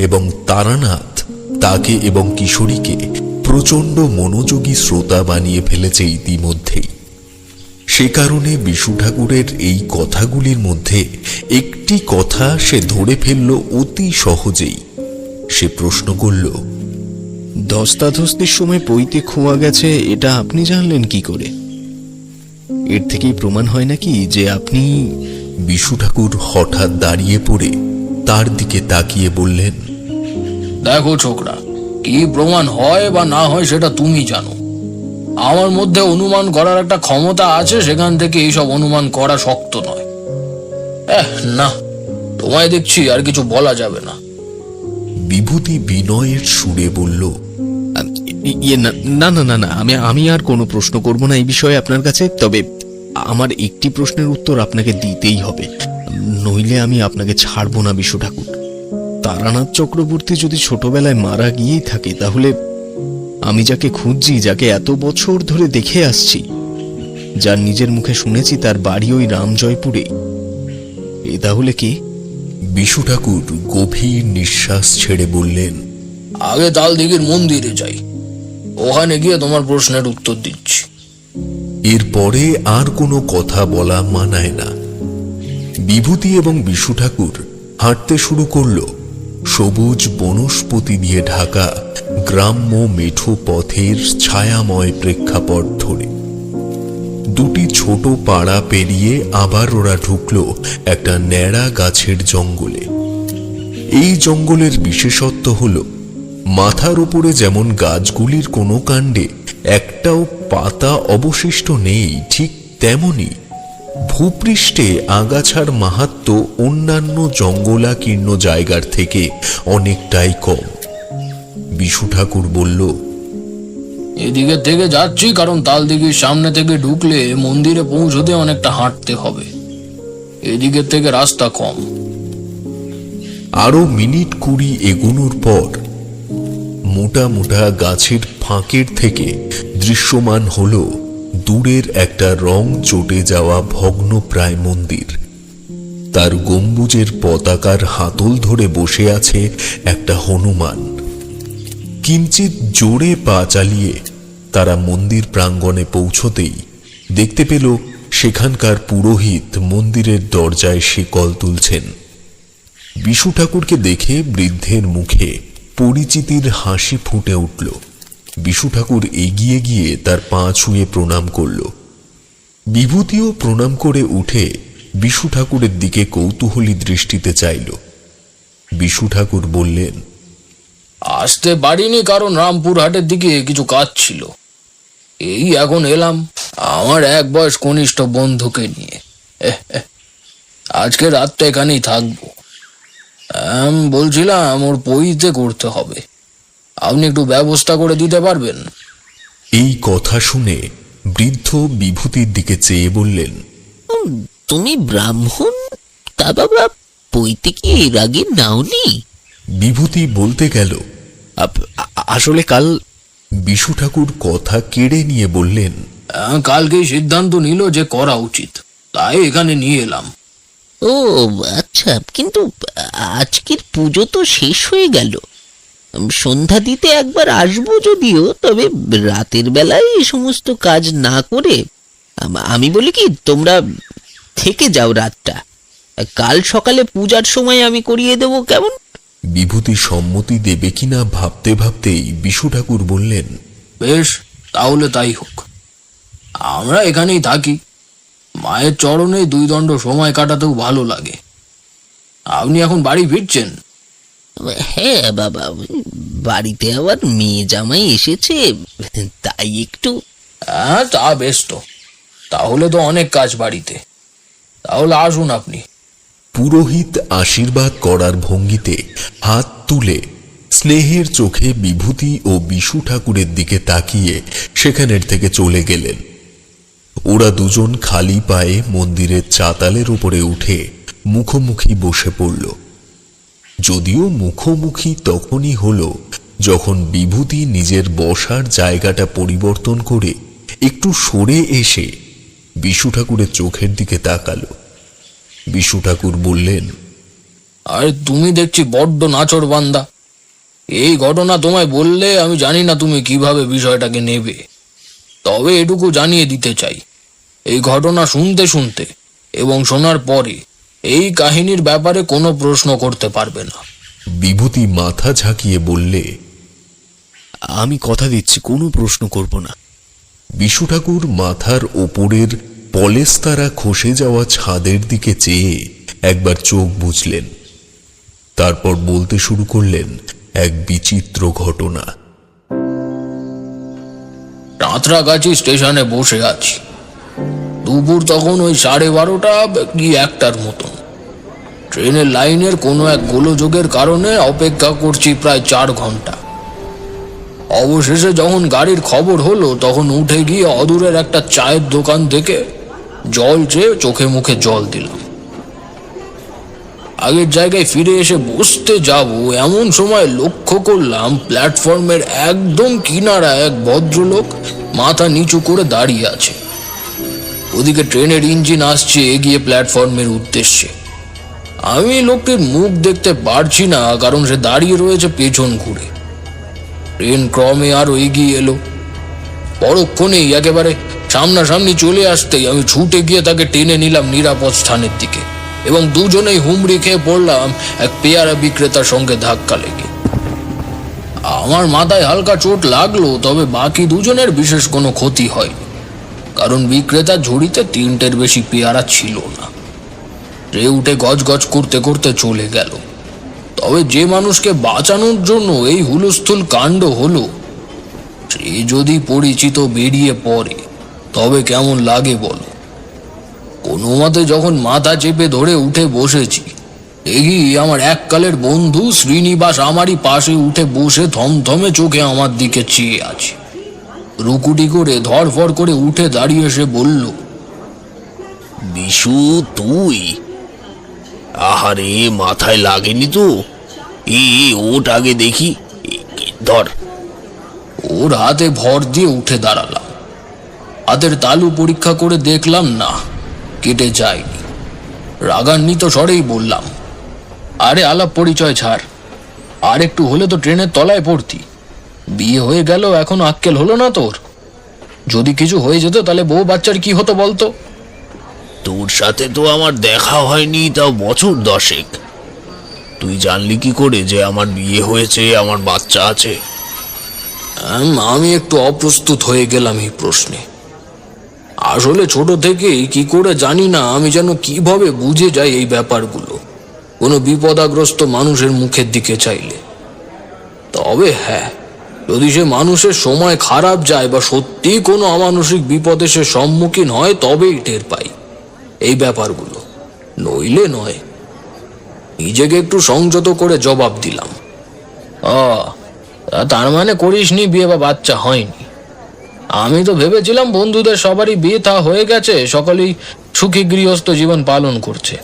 এবং তারানাথ তাকে এবং কিশোরীকে প্রচণ্ড মনোযোগী শ্রোতা বানিয়ে ফেলেছে ইতিমধ্যেই। সে কারণে বিশু ঠাকুরের এই কথাগুলির মধ্যে একটি কথা সে ধরে ফেলল অতি সহজেই। সে প্রশ্ন করল, ধস্তাধস্তির সময় পইতে খোয়া গেছে, এটা আপনি জানলেন কি করে? এর থেকেই প্রমাণ হয় নাকি যে আপনি... বিশু ঠাকুর হঠাৎ দাঁড়িয়ে পড়ে তার দিকে তাকিয়ে বললেন, দেখো ছোকরা, কি প্রমাণ হয় বা না হয় সেটা তুমি জানো। আমার মধ্যে অনুমান করার একটা ক্ষমতা আছে, সেখান থেকে এইসব অনুমান করা শক্ত নয়। না, তোমায় দেখছি আর কিছু বলা যাবে না। বিভূতি বিনয়ের সুরে বলল, না না না না, আমি আর কোনো প্রশ্ন করব না এই বিষয়ে আপনার কাছে। তবে আমার একটি প্রশ্নের উত্তর আপনাকে দিতেই হবে, নইলে আমি আপনাকে ছাড়বো না বিশু ঠাকুর। তারানাথ চক্রবর্তী যদি ছোটবেলায় মারা গিয়েই থাকে, তাহলে আমি যাকে খুঁজছি, যাকে এত বছর ধরে দেখে আসছি, যার নিজের মুখে শুনেছি তার বাড়ি ওই রামজয়পুরে, এ তাহলে কি? বিশু ঠাকুর গভীর নিঃশ্বাস ছেড়ে বললেন, আগে তালদিঘির মন্দিরে যাই, ওখানে গিয়ে তোমার প্রশ্নের উত্তর দিচ্ছি। এরপরে আর কোনো কথা বলা মানায় না। বিভূতি এবং বিশু ঠাকুর হাঁটতে শুরু করল সবুজ বনস্পতি দিয়ে ঢাকা গ্রাম্য মেঠো পথের ছায়াময় প্রেক্ষাপট ধরে। দুটি ছোট পাড়া পেরিয়ে আবার ওরা ঢুকল একটা ন্যাড়া গাছের জঙ্গলে। এই জঙ্গলের বিশেষত্ব হল, মাথার উপরে যেমন গাছগুলির কোনো কাণ্ডে একটাও পাতা অবশিষ্ট নেই, ঠিক তেমনি ভূপৃষ্ঠে আগাছার মাহাত্ম্য অন্যান্য জঙ্গলাকীর্ণ জায়গার থেকে অনেকটাই কম। বিশু ঠাকুর বলল, এদিকে থেকে যাচ্ছি কারণ তালদিঘির সামনে থেকে ঢুকলে মন্দিরে পৌঁছতে অনেকটা হাঁটতে হবে, এদিকে থেকে রাস্তা কম। আরো মিনিট 20 এগোনোর পর মোটা মোটা গাছের ফাঁকের থেকে দৃশ্যমান হল দূরের একটা রং চটে যাওয়া ভগ্নপ্রায় মন্দির। তার গম্বুজের পতাকার হাতল ধরে বসে আছে একটা হনুমান। কিঞ্চিত জোরে পা চালিয়ে তারা মন্দির প্রাঙ্গণে পৌঁছতেই দেখতে পেল সেখানকার পুরোহিত মন্দিরের দরজায় শিকল তুলছেন। বিশু ঠাকুরকে দেখে বৃদ্ধের মুখে পরিচিতির হাসি ফুটে উঠল। বিশু ঠাকুর এগিয়ে গিয়ে তার পা ছুঁয়ে প্রণাম করল। বিভূতিও প্রণাম করে উঠে বিশু ঠাকুরের দিকে কৌতূহলী দৃষ্টিতে চাইল। বিশু ঠাকুর বললেন, আসতে পারিনি কারণ রামপুরহাটের দিকে কিছু কাজ ছিল। এই এখন এলাম আমার এক বয়স কনিষ্ঠ বন্ধুকে নিয়ে। আজকে রাতটা এখানেই থাকবো। বলছিলাম ওর পইতে করতে হবে, আপনি একটু ব্যবস্থা করে দিতে পারবেন? এই কথা শুনে বৃদ্ধ বিভূতির দিকে চেয়ে বললেন, তুমি ব্রাহ্মণ, তা বাবা পৈতে কি এর আগে নাওনি? বিভূতি বলতে গেল, আসলে কাল বিশু ঠাকুর কথা কেড়ে নিয়ে বললেন, কালকেই সিদ্ধান্ত নিল যে করা উচিত, তাই এখানে নিয়ে এলাম। ও আচ্ছা, কিন্তু আজকের পুজো তো শেষ হয়ে গেল। সন্ধ্যা দিতে একবার আসবো যদিও, তবে রাতের বেলায় এই সমস্ত কাজ না করে আমি বলি কি, তোমরা থেকে যাও রাতটা, কাল সকালে পূজার সময় আমি করিয়ে দেবো, কেমন? বিভূতি সম্মতি দেবে কিনা ভাবতে ভাবতেই বিশু ঠাকুর বললেন, বেশ, তাহলে তাই হোক। আমরা এখানেই থাকি, মায়ের চরণে 2 দণ্ড সময় কাটাতেও ভালো লাগে। আপনি এখন বাড়ি ফিরছেন? হ্যাঁ বাবা, বাড়িতে আবার মেয়ে জামাই এসেছে, তাই একটু। হ্যাঁ, তা বেশ। তো তাহলে তো অনেক কাজ বাড়িতে, তাহলে আসুন আপনি। পুরোহিত আশীর্বাদ করার ভঙ্গিতে হাত তুলে স্নেহের চোখে বিভূতি ও বিশু ঠাকুরের দিকে তাকিয়ে সেখানের থেকে চলে গেলেন। ওরা দুজন খালি পায়ে মন্দিরের চাতালের উপরে উঠে মুখোমুখি বসে পড়ল। যদিও মুখোমুখি তখনই হলো যখন বিভূতি নিজের বসার জায়গাটা পরিবর্তন করে একটু সরে এসে বিশু ঠাকুরের চোখের দিকে তাকালো। বিশু ঠাকুর বললেন, আর তুমি দেখছি বড্ড নাচর বান্দা। এই ঘটনা তোমায় বললে আমি জানি না তুমি কিভাবে বিষয়টাকে নেবে, তবে এটুকু জানিয়ে দিতে চাই, এই ঘটনা শুনতে শুনতে এবং শোনার পরে এই কাহিনীর ব্যাপারে কোনো প্রশ্ন করতে পারবে না। বিভূতি মাথা ঝাঁকিয়ে বললে, আমি কথা দিচ্ছি কোনো প্রশ্ন করব না। বিশু ঠাকুর মাথার ওপরের পলেস্তারা খসে যাওয়া ছাদের দিকে চেয়ে একবার চোখ বুঝলেন, তারপর বলতে শুরু করলেন এক বিচিত্র ঘটনা। সাঁতরাগাছি স্টেশনে বসে আছি। দুপুর তখন ওই 12:30 কি 1টার মতন। ট্রেনের লাইনের কোনো এক গোলযোগের কারণে অপেক্ষা করছি প্রায় 4 ঘন্টা। অবশেষে যখন গাড়ির খবর হলো, তখন উঠে গিয়ে অদূরের একটা চায়ের দোকান থেকে জল চেয়ে চোখে মুখে জল দিলাম। আগের জায়গায় ফিরে এসে বসতে যাব এমন সময় লক্ষ্য করলাম প্ল্যাটফর্মের একদম কিনারা এক ভদ্রলোক মাথা নিচু করে দাঁড়িয়ে আছে। ওদিকে ট্রেনের ইঞ্জিন আসছে এগিয়ে প্ল্যাটফর্মের উদ্দেশ্যে। আমি লোকটির মুখ দেখতে পারছি না, কারণ সে দাঁড়িয়ে রয়েছে পেছন ঘুরে। ট্রেন ক্রমে আরো এগিয়ে এলো। পরক্ষণেই একেবারে সামনাসামনি চলে আসতেই আমি ছুটে গিয়ে তাকে টেনে নিলাম নিরাপদ স্থানের দিকে, এবং দুজনেই হুমড়ি খেয়ে পড়লাম এক পেয়ারা বিক্রেতার সঙ্গে ধাক্কা লেগে। আমার মাথায় হালকা চোট লাগলো, তবে বাকি দুজনের বিশেষ কোনো ক্ষতি হয়নি, কারণ বিক্রেতার ঝুড়িতে 3টের বেশি পেয়ারা ছিল না। ট্রে উঠে গজগজ করতে করতে চলে গেল। তবে যে মানুষকে বাঁচানোর জন্য এই হুলস্থুল কাণ্ড হলো, সে যদি পরিচিত বেরিয়ে পড়ে তবে কেমন লাগে বলো? কোনো মতে যখন মাথা চেপে ধরে উঠে বসেছি, দেখি আমার এককালের বন্ধু শ্রীনিবাস আমারই পাশে উঠে বসে থমথমে চোখে আমার দিকে চেয়ে আছে। রুকুটি করে ধরফর করে উঠে দাঁড়িয়ে সে বলল, বিশু তুই? আহারে, মাথায় লাগেনি তো? ওট আগে দেখি, ধর। ওর হাতে ভর দিয়ে উঠে দাঁড়ালাম। হাতের তালু পরীক্ষা করে দেখলাম, না, কেটে যায়নি। রাগান্বিত স্বরেই বললাম, আরে আলাপ পরিচয় ছাড়, আর একটু হলে তো ট্রেনের তলায় পড়তি। বিয়ে হয়ে গেল, এখনো আক্কেল হলো না তোর? যদি কিছু হয়ে যেত তাহলে বউ বাচ্চার কি হতো বলতো? তোর সাথে তো আমার দেখা হয়নি তাও বছর 10। তুই জানলি কি করে যে আমার বিয়ে হয়েছে, আমার বাচ্চা আছে? আমি একটু অপ্রস্তুত হয়ে গেলাম এই প্রশ্নে। আসলে ছোট থেকেই কি করে জানি না, আমি যেন কিভাবে বুঝে যাই এই ব্যাপারগুলো কোনো বিপদাগ্রস্ত মানুষের মুখের দিকে চাইলে। তবে হ্যাঁ, যদি সে মানুষের সময় খারাপ যায় বা সত্যি কোনো অমানসিক বিপদে সে সম্মুখীন হয়, তবেই টের পাই এই ব্যাপারগুলো, নইলে নয়। নিজেকে একটু সংযত করে জবাব দিলাম, তার মানে করিসনি বিয়ে বা বাচ্চা হয়নি? আমি তো ভেবেছিলাম বন্ধুদের সবারই বিয়ে থা হয়ে গেছে, সকলেই সুখী গৃহস্থ জীবন পালন করছে।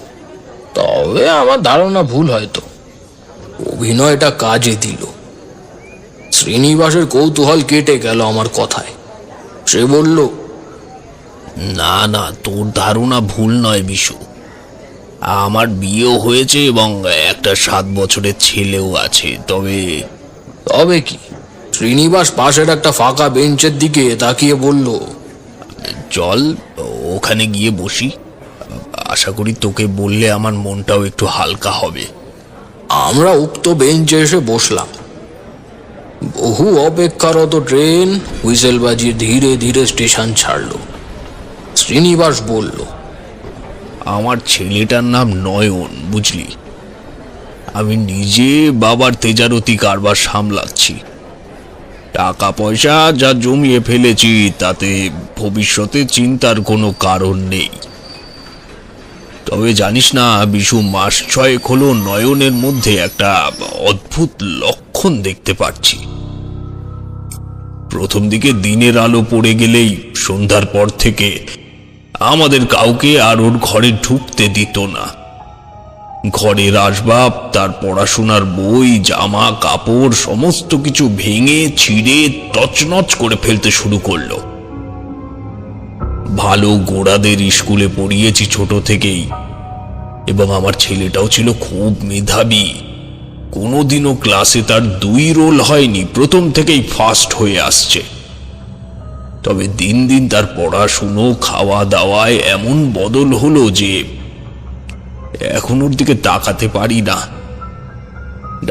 তবে আমার ধারণা ভুল হয়তো। অভিনয়টা কাজে দিল। শ্রীনিবাসের কৌতূহল কেটে গেল আমার কথায়। সে বলল, না না, তোর ধারণা ভুল নয় বিশু। আমার বিয়েও হয়েছে এবং একটা 7 বছরের ছেলেও আছে। তবে কি? শ্রীনিবাস পাশের একটা ফাঁকা বেঞ্চের দিকে তাকিয়ে বলল, চল ওখানে গিয়ে বসি। আশা করি তোকে বললে আমার মনটাও একটু হালকা হবে। আমরা উক্ত বেঞ্চে এসে বসলাম। বহু অপেক্ষারত ট্রেন হুইসেল বাজিয়ে ধীরে ধীরে স্টেশন ছাড়ল। শ্রীনিবাস বলল, আমার ছেলেটার নাম নয়ন, বুঝলি? আমি নিজে বাবার তেজারতি কারবার সামলাচ্ছি। টাকা পয়সা যা জমিয়ে ফেলেছি তাতে ভবিষ্যতে চিন্তার কোনো কারণ নেই। তবে জানিস না বিশু, মাস 6 হলো নয়নের মধ্যে একটা অদ্ভুত লক্ষণ দেখতে পাচ্ছি। প্রথম দিকে দিনের আলো পড়ে গেলেই সন্ধ্যার পর থেকে আমাদের কাউকে আর ওর ঘরে ঢুকতে দিত না। ঘরের আসবাব, তার পড়াশোনার বই, জামা কাপড় সমস্ত কিছু ভেঙে ছিঁড়ে তছনছ করে ফেলতে শুরু করলো। ভালো গোড়াদের স্কুলে পড়িয়েছি ছোট থেকেই, এবং আমার ছেলেটাও ছিল খুব মেধাবী। কোনোদিনও ক্লাসে তার 2 রোল হয়নি, প্রথম থেকেই ফার্স্ট হয়ে আসছে। তবে দিন দিন তার পড়াশুনো, খাওয়া দাওয়ায় এমন বদল হলো যে এখন ওর দিকে তাকাতে পারি না।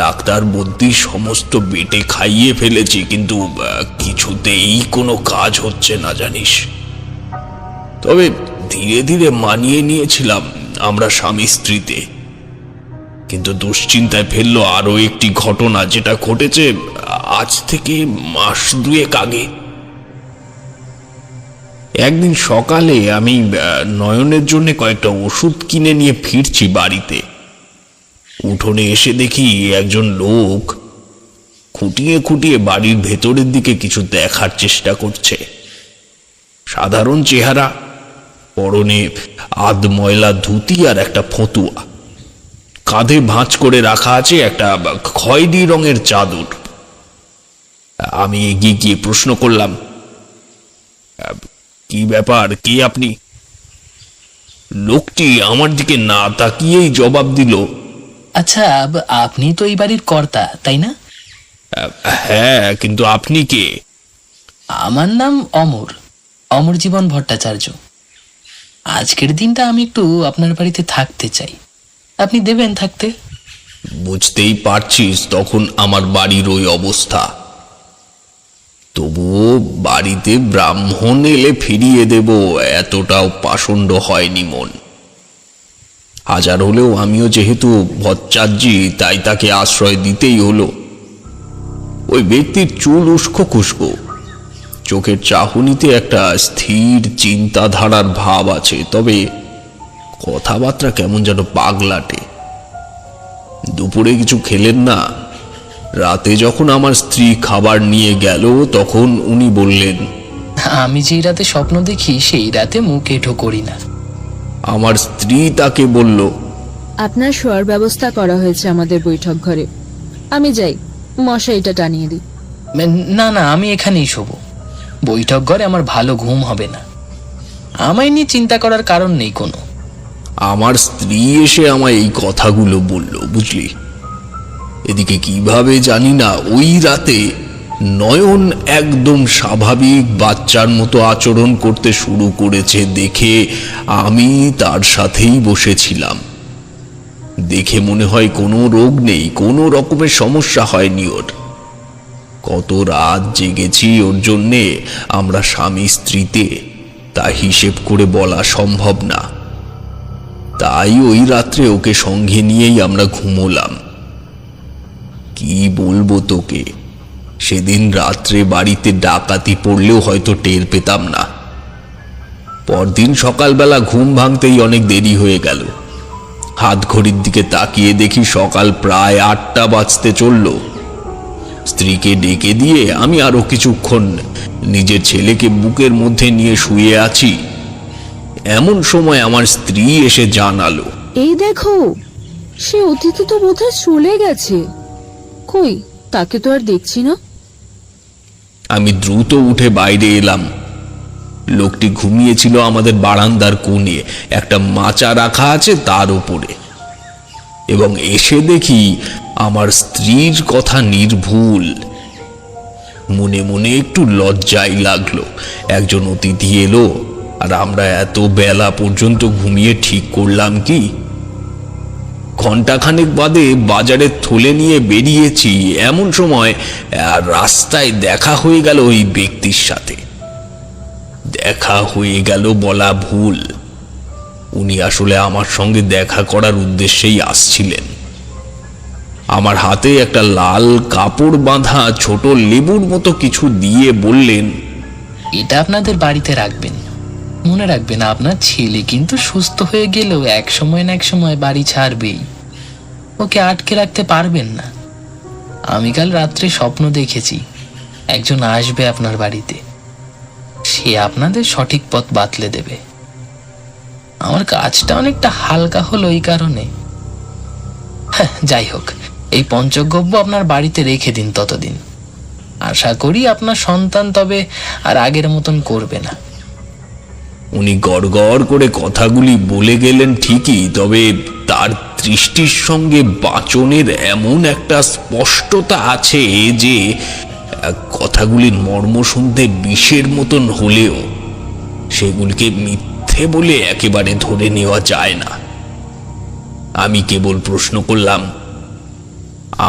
ডাক্তার বদ্যি সমস্ত বেটে খাইয়ে ফেলেছি, কিন্তু কিছুতেই কোনো কাজ হচ্ছে না জানিস। তবে ধীরে ধীরে মানিয়ে নিয়েছিলাম আমরা স্বামী স্ত্রীতে। কিন্তু দুশ্চিন্তায় ফেললো আরো একটি ঘটনা, যেটা ঘটেছে আজ থেকে মাস 2 আগে। একদিন সকালে আমি নয়নের জন্য কয়েকটা ওষুধ কিনে নিয়ে ফিরছি বাড়িতে। উঠোনে এসে দেখি একজন লোক খুঁটিয়ে খুঁটিয়ে বাড়ির ভেতরের দিকে কিছু দেখার চেষ্টা করছে। সাধারণ চেহারা, পরনে আধ ময়লা ধুতি আর একটা ফতুয়া, কাঁধে ভাঁজ করে রাখা আছে একটা খয়েরি রঙের চাদর। আমি এগিয়ে গিয়ে প্রশ্ন করলাম, কি ব্যাপার, কে আপনি? লোকটি আমার দিকে না তাকিয়েই জবাব দিল, আচ্ছা, আপনি তো এই বাড়ির কর্তা, তাই না? হ্যাঁ, কিন্তু আপনি কে? আমার নাম অমর জীবন ভট্টাচার্য। আজকের দিনটা আমি একটু আপনার বাড়িতে থাকতে চাই, আপনি দেবেন থাকতে? বুঝতেই পারছিস তখন আমার বাড়ির ওই অবস্থা। তবুও বাড়িতে ব্রাহ্মণ এলে ফিরিয়ে দেব, এতটাও পাষণ্ড হয়নি মন। হাজার হলেও আমিও যেহেতু ভট্টাচার্যি, তাই তাকে আশ্রয় দিতেই হলো। ওই ব্যক্তির চুল উস্কো খুস্কো, চোখের চাহনিতে একটা স্থির চিন্তাধারার ভাব আছে, তবে কথাবার্তা কেমন যেন পাগলাটে। দুপুরে কিছু খেলেন না। রাতে যখন আমার স্ত্রী খাবার নিয়ে গেল তখন উনি বললেন, আমি যেই রাতে স্বপ্ন দেখি সেই রাতে মুখ এঁঠো করি না। আমার স্ত্রী তাকে বলল, আপনার শোয়ার ব্যবস্থা করা হয়েছে আমাদের বৈঠক ঘরে, আমি যাই, মশারিটা টানিয়ে দিই। না না, আমি এখানেই শোবো। বৈঠক ঘরে আমার ভালো ঘুম হবে না। আমায় নিয়ে চিন্তা করার কারণ নেই কোনো। আমার স্ত্রী এসে আমায় এই কথাগুলো বলল, বুঝলি। এদিকে কিভাবে জানি না ওই রাতে নয়ন একদম স্বাভাবিক বাচ্চার মতো আচরণ করতে শুরু করেছে দেখে আমি তার সাথেই বসেছিলাম। দেখে মনে হয় কোনো রোগ নেই, কোনো রকমের সমস্যা হয়নি ওর। কত রাত জেগেছি ওর জন্যে আমরা স্বামী স্ত্রীতে, তা হিসেব করে বলা সম্ভব না। তাই ওই রাত্রে ওকে সঙ্গে নিয়েই আমরা ঘুমোলাম। কি বলবো তোকে, সেদিন রাত্রে বাড়িতে ডাকাতি পড়লেও হয়তো টের পেতাম না। পরদিন সকালবেলা ঘুম ভাঙতেই অনেক দেরি হয়ে গেল। হাত ঘড়ির দিকে তাকিয়ে দেখি সকাল প্রায় 8টা বাজতে চলল। স্ত্রীকে ডেকে দিয়ে আমি আরো কিছুক্ষণ নিজের ছেলেকে বুকের মধ্যে নিয়ে শুয়ে আছি। এমন সময় আমার স্ত্রী এসে জানালো, এই দেখো, সে অতিথি তো বোধহয় চলে গেছে। কই, তাকে তো আর দেখছি না। আমি দ্রুত উঠে বাইরে এলাম। লোকটি ঘুমিয়েছিল আমাদের বারান্দার কোণে, একটা মাচা রাখা আছে তার উপরে। এবং এসে দেখি আমার স্ত্রীর কথা নির্ভুল। মনে মনে একটু লজ্জাই লাগলো। একজন অতিথি এলো আর আমরা এত বেলা পর্যন্ত ঘুমিয়ে ঠিক করলাম কি? ঘণ্টাখানেক বাদে বাজারে থলে নিয়ে বেরিয়েছি, এমন সময় রাস্তায় দেখা হয়ে গেল ওই ব্যক্তির সাথে। দেখা হয়ে গেল বলা ভুল, উনি আসলে আমার সঙ্গে দেখা করার উদ্দেশ্যেই আসছিলেন। আমার হাতে একটা লাল কাপড় বাঁধা ছোট লেবুর মতো কিছু দিয়ে বললেন, এটা আপনাদের বাড়িতে রাখবেন। মনে রাখবেন, আপনার ছেলে কিন্তু সুস্থ হয়ে গেলেও এক সময় না এক সময় বাড়ি ছাড়বেই। ওকে আটকে রাখতে পারবেন না। আমি কাল রাত্রে স্বপ্ন দেখেছি, একজন আসবে আপনার বাড়িতে, সে আপনাদের সঠিক পথ বাতলে দেবে। আমার কাজটা অনেকটা হালকা হলো এই কারণে। যাই হোক, এই পঞ্চগব্য আপনার বাড়িতে রেখে দিন ততদিন। আশা করি আপনার সন্তান তবে আর আগের মতন করবে না। উনি গড়গড় করে কথাগুলি বলে গেলেন ঠিকই, তবে তার দৃষ্টির সঙ্গে বাচনের এমন একটা স্পষ্টতা আছে যে কথাগুলির মর্ম শুনতে বিষের মতন হলেও সেগুলিকে মিথ্যে বলে একেবারে ধরে নেওয়া যায় না। আমি কেবল প্রশ্ন করলাম,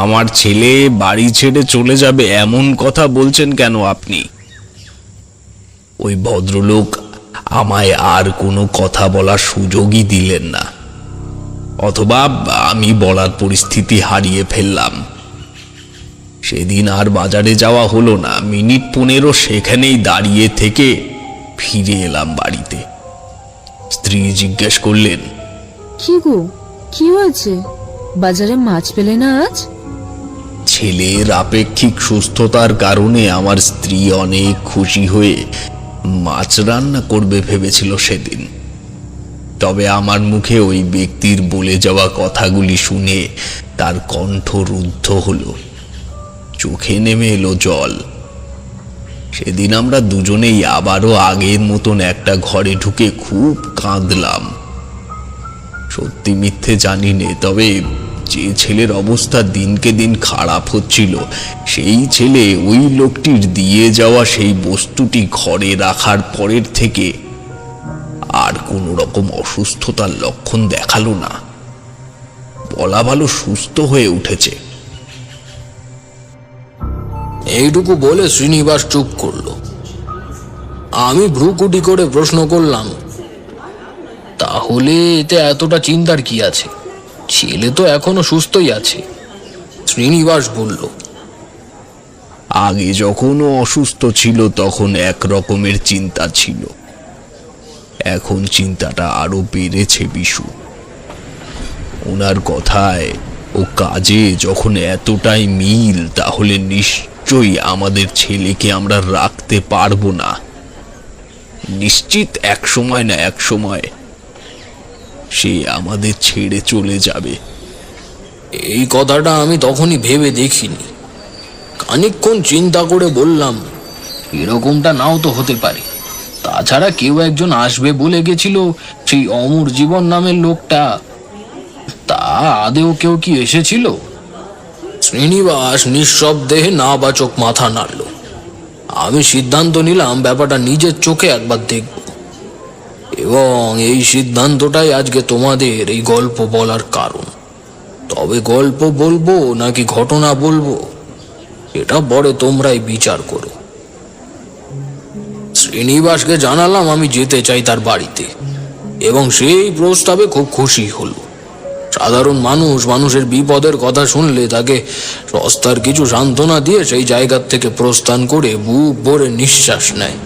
আমার ছেলে বাড়ি ছেড়ে চলে যাবে এমন কথা বলছেন কেন আপনি? ওই ভদ্রলোক আমায় আর কোনো কথা বলার সুযোগই দিলেন না, অথবা আমি বলার পরিস্থিতি হারিয়ে ফেললাম। সেদিন আর বাজারে যাওয়া হলো না। মিনিট 15 সেখানেই দাঁড়িয়ে থেকে ফিরে এলাম বাড়িতে। স্ত্রী জিজ্ঞেস করলেন, কি গো, কি হয়েছে? বাজারে মাছ পেলে না আজ? ছেলের আপেক্ষিক সুস্থতার কারণে আমার স্ত্রী অনেক খুশি হয়ে মাছ রান্না করবে ভেবেছিল সেদিন। তবে আমার মুখে ওই ব্যক্তির বলে যাওয়া কথাগুলি শুনে তার কণ্ঠ রুদ্ধ হলো, চোখে নেমে এলো জল। সেদিন আমরা দুজনেই আবারও আগের মতন একটা ঘরে ঢুকে খুব কাঁদলাম। সত্যি মিথ্যে জানি নে, তবে যে ছেলের অবস্থা দিনকে দিন খারাপ হচ্ছিল, সেই ছেলে ওই লোকটির দিয়ে যাওয়া সেই বস্তুটি ঘরে রাখার পরের থেকে আর কোনো রকম অসুস্থতার লক্ষণ দেখালো না। বলা ভালো সুস্থ হয়ে উঠেছে। এইটুকু বলে শ্রীনিবাস চুপ করল। আমি ভ্রুকুটি করে প্রশ্ন করলাম, তাহলে এতে এতটা চিন্তার কি আছে? ছেলে তো এখনো সুস্থই আছে। শ্রীনিবাস বলল, আগে যখন ও অসুস্থ ছিল তখন এক রকমের চিন্তা ছিল, এখন চিন্তাটা আরো বেড়েছে বিশু। ওনার কথায় ও কাজে যখন এতটাই মিল, তাহলে নিশ্চয়ই আমাদের ছেলেকে আমরা রাখতে পারবো না। নিশ্চিত এক সময় না এক সময় সে আমাদের ছেড়ে চলে যাবে। এই কথাটা আমি তখনই ভেবে দেখিনি। খানিকক্ষণ চিন্তা করে বললাম, এরকমটা নাও তো হতে পারে। তাছাড়া কেউ একজন আসবে বলে গেছিল, সেই অমর জীবন নামের লোকটা। তা আদেও কেউ কি এসেছিল? শ্রীনিবাস নিঃশব্দে নাবাচক মাথা নাড়ল। আমি সিদ্ধান্ত নিলাম ব্যাপারটা নিজের চোখে একবার দেখব, এবং এই সিদ্ধান্তটাই আজকে তোমাদের এই গল্প বলার কারণ। তবে গল্প বলবো নাকি ঘটনা বলবো এটা পরে তোমরাই বিচার করো। শ্রীনিবাসকে জানালাম আমি যেতে চাই তার বাড়িতে, এবং সেই প্রস্তাবে খুব খুশি হলো। সাধারণ মানুষের বিপদের কথা শুনলে তাকে সস্তার কিছু সান্ত্বনা দিয়ে সেই জায়গার থেকে প্রস্থান করে বুক ভরে নিঃশ্বাস নেয়।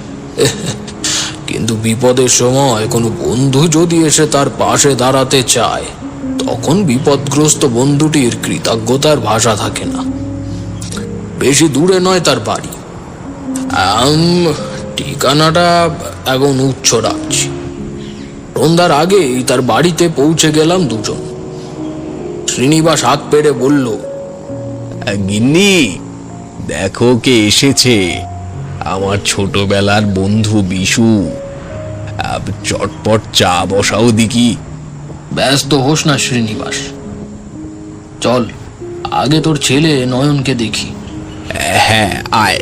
কিন্তু বিপদের সময় কোনো বন্ধু যদি এসে তার পাশে দাঁড়াতে চায়, তখন বিপদগ্রস্ত বন্ধুটির কৃতজ্ঞতার ভাষা থাকে না। বেশি দূরে নয় তার বাড়ি। ঠিকানাটা এখন উচ্চ রাখছি। সন্ধ্যার আগেই তার বাড়িতে পৌঁছে গেলাম দুজন। শ্রীনিবাস হাত পেড়ে বলল, গিন্নি, দেখো কে এসেছে, আমার ছোটবেলার বন্ধু বিশু। চটপট চা বসাও দেখি। ব্যস্ত হোস না শ্রীনিবাস, চল আগে তোর ছেলে নয়নকে দেখি। হ্যাঁ, আয়।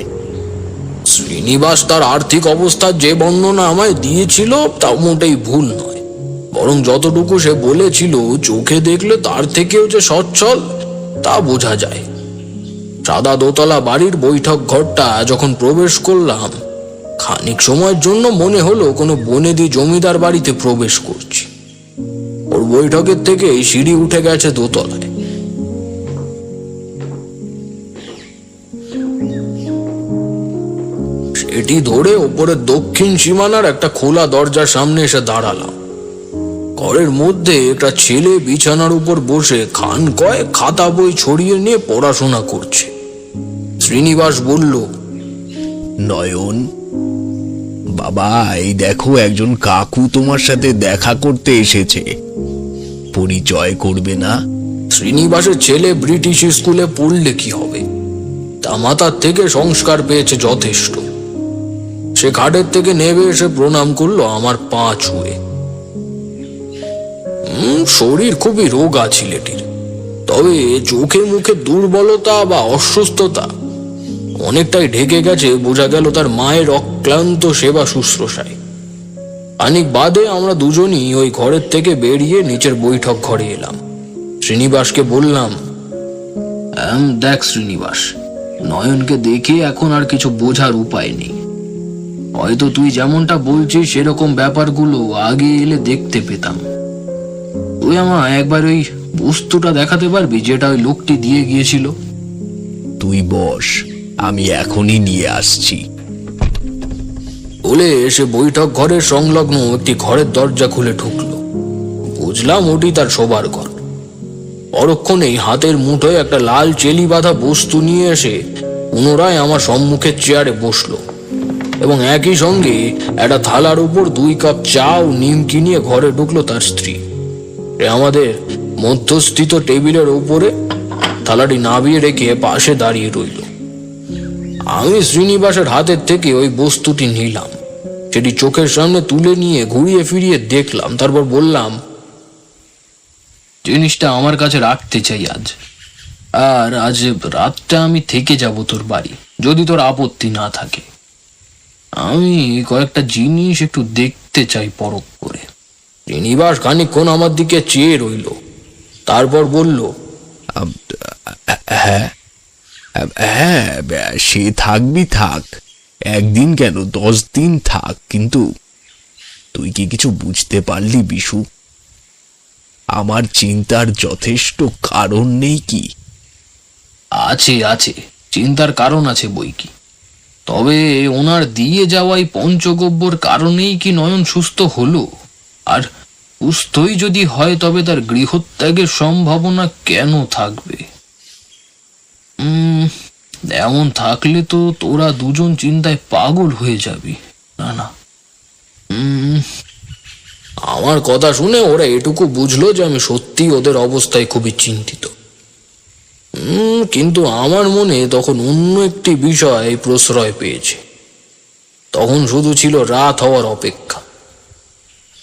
শ্রীনিবাস তার আর্থিক অবস্থার যে বর্ণনা আমায় দিয়েছিল তা মোটেই ভুল নয়, বরং যতটুকু সে বলেছিল চোখে দেখলে তার থেকেও যে সচ্ছল তা বোঝা যায়। সাদা দোতলা বাড়ির বৈঠক ঘরটা যখন প্রবেশ করলাম, খানিক সময়ের জন্য মনে হলো কোনো বনেদি জমিদার বাড়িতে প্রবেশ করছি। ওর বৈঠকের থেকে সিঁড়ি উঠে গেছে দোতলায়। সেটি ধরে ওপরের দক্ষিণ সীমানার একটা খোলা দরজার সামনে এসে দাঁড়ালাম। ঘরের মধ্যে একটা ছেলে বিছানার উপর বসে খান কয়েক খাতা বই ছড়িয়ে নিয়ে পড়াশোনা করছে। শ্রীনিবাস বলল, নয়ন বাবা, এই দেখো একজন কাকু তোমার সাথে দেখা করতে এসেছে, পরিচয় করবে না? শ্রীনিবাসের ছেলে ব্রিটিশ স্কুলে পড়লে কি হবে, তা মাথার থেকে সংস্কার পেয়েছে যথেষ্ট। সে ঘাটের থেকে নেমে এসে প্রণাম করলো আমার পা ছুঁয়ে। শরীর খুবই রোগা ছেলেটির, তবে চোখে মুখে দুর্বলতা বা অসুস্থতা অনেকটাই ঢেকে গেছে বোঝা গেল তার মায়ের অক্লান্ত সেবা শুশ্রূষায়। খানিক বাদে আমরা দুজনই ওই ঘরের থেকে বেরিয়ে নিচের বৈঠক ঘরে এলাম। শ্রীনিবাসকে বললাম, দেখ শ্রীনিবাস, নয়নকে দেখে এখন আর কিছু বোঝার উপায় নেই। হয়তো তুই যেমনটা বলছিস সেরকম ব্যাপারগুলো আগে এলে দেখতে পেতাম। তুই আমায় একবার ওই বস্তুটা দেখাতে পারবি যেটা ওই লোকটি দিয়ে গিয়েছিল? তুই বস, আমি এখনই নিয়ে আসছি। বলে এসে বৈঠক ঘরের সংলগ্ন একটি ঘরের দরজা খুলে ঢুকলো। বুঝলাম ওটি তার শোবার ঘর। পরক্ষণেই হাতের মুঠোয় একটা লাল চেলি বাঁধা বস্তু নিয়ে এসে পুনরায় আমার সম্মুখের চেয়ারে বসলো, এবং একই সঙ্গে একটা থালার উপর 2 কাপ চা ও নিমকি নিয়ে ঘরে ঢুকলো তার স্ত্রী। আমাদের মধ্যস্থিত টেবিলের উপরে থালাটি নামিয়ে রেখে পাশে দাঁড়িয়ে রইল। আমি শ্রীনিবাসের হাতের থেকে ওই বস্তুটি নিলাম, সেটি চোখের সামনে তুলে নিয়ে ঘুরিয়ে ফিরিয়ে দেখলাম, তারপর বললাম, জিনিসটা আমার কাছে রাখতে চাই আজ, আর আজ রাতটা আমি থেকে যাব তোর বাড়ি, যদি তোর আপত্তি না থাকে। আমি কয়েকটা জিনিস একটু দেখতে চাই পরখ করে। শ্রীনিবাস খানিকক্ষণ আমার দিকে চেয়ে রইল, তারপর বলল, হ্যাঁ হ্যাঁ, সে থাকবি থাক, একদিন কেন 10 দিন থাক, কিন্তু তুই কি কিছু বুঝতে পারলি বিশু? আমার চিন্তার যথেষ্ট কারণ নেই কি? আছে আছে, চিন্তার কারণ আছে বই কি, তবে ওনার দিয়ে যাওয়াই পঞ্চগব্যর কারণেই কি নয়ন সুস্থ হলো? আর সুস্থই যদি হয় তবে তার গৃহত্যাগের সম্ভাবনা কেন থাকবে? এমন থাকলে তো তোরা দুজন চিন্তায় পাগল হয়ে যাবি। না না, আমার কথা শুনে ওরা এটুকু বুঝলো যে আমি সত্যি ওদের অবস্থায় খুবই চিন্তিত। কিন্তু আমার মনে তখন অন্য একটি বিষয় প্রশ্রয় পেয়েছে। তখন শুধু ছিল রাত হওয়ার অপেক্ষা।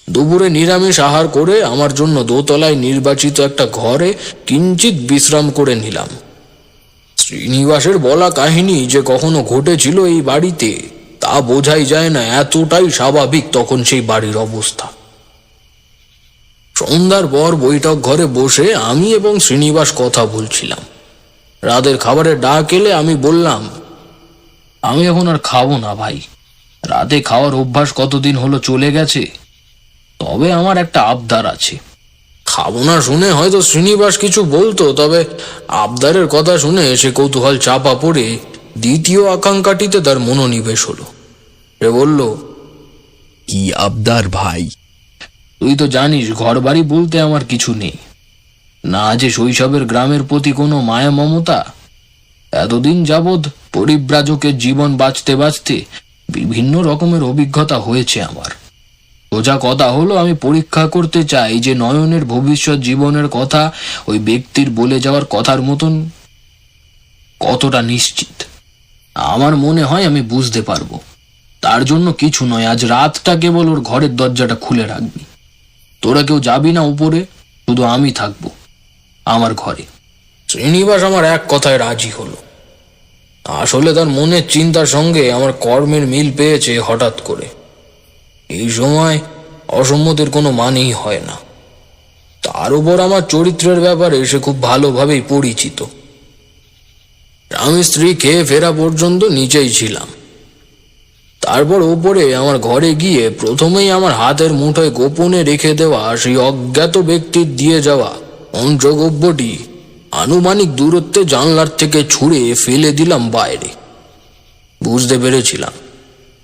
দুপুরে নিরামিষ আহার করে আমার জন্য দোতলায় নির্বাচিত একটা ঘরে কিঞ্চিত বিশ্রাম করে নিলাম। শ্রীনিবাসের বলা কাহিনী যে কখনো ঘটেছিল এই বাড়িতে, তা বোঝাই যায় না, এতটাই স্বাভাবিক তখন সেই বাড়ির অবস্থা। সন্ধ্যার পর বৈঠক ঘরে বসে আমি এবং শ্রীনিবাস কথা বলছিলাম। রাতের খাবারের ডাক এলে আমি বললাম, আমি এখন আর খাবো না ভাই, রাতে খাওয়ার অভ্যাস কতদিন হলো চলে গেছে। তবে আমার একটা আবদার আছে। খাবো না শুনে হয়তো শ্রীনিবাস কিছু বলতো, তবে আবদারের কথা শুনে সে কৌতূহল চাপা পড়ে দ্বিতীয় আকাঙ্ক্ষাটিতে তার মনোনিবেশ হলো। সে বলল, কি আবদার ভাই? তুই তো জানিস ঘর বাড়ি বলতে আমার কিছু নেই, না যে শৈশবের গ্রামের প্রতি কোনো মায়া মমতা। এতদিন যাবৎ পরিব্রাজকের জীবন বাঁচতে বাঁচতে বিভিন্ন রকমের অভিজ্ঞতা হয়েছে আমার। সোজা কথা হলো, আমি পরীক্ষা করতে চাই যে নয়নের ভবিষ্যৎ জীবনের কথা ওই ব্যক্তির বলে যাওয়ার কথার মতন কতটা নিশ্চিত। আমার মনে হয় আমি বুঝতে পারবো। তার জন্য কিছু নয়, আজ রাতটা কেবল ওর ঘরের দরজাটা খুলে রাখবি। তোরা কেউ যাবি না উপরে, শুধু আমি থাকবো আমার ঘরে। শ্রীনিবাস আমার এক কথায় রাজি হলো। আসলে তার মনের চিন্তার সঙ্গে আমার কর্মের মিল পেয়েছে হঠাৎ করে। এই সময় অসম্মতির কোনো মানেই হয় না। তার উপর আমার চরিত্রের ব্যাপারে সে খুব ভালোভাবেই পরিচিত। স্বামী স্ত্রী খেয়ে ফেরা পর্যন্ত নিচেই ছিলাম। তারপর ওপরে আমার ঘরে গিয়ে প্রথমেই আমার হাতের মুঠোয় গোপনে রেখে দেওয়া সেই অজ্ঞাত ব্যক্তির দিয়ে যাওয়া পঞ্চগব্যটি আনুমানিক দূরত্বে জানলার থেকে ছুঁড়ে ফেলে দিলাম বাইরে। বুঝতে পেরেছিলাম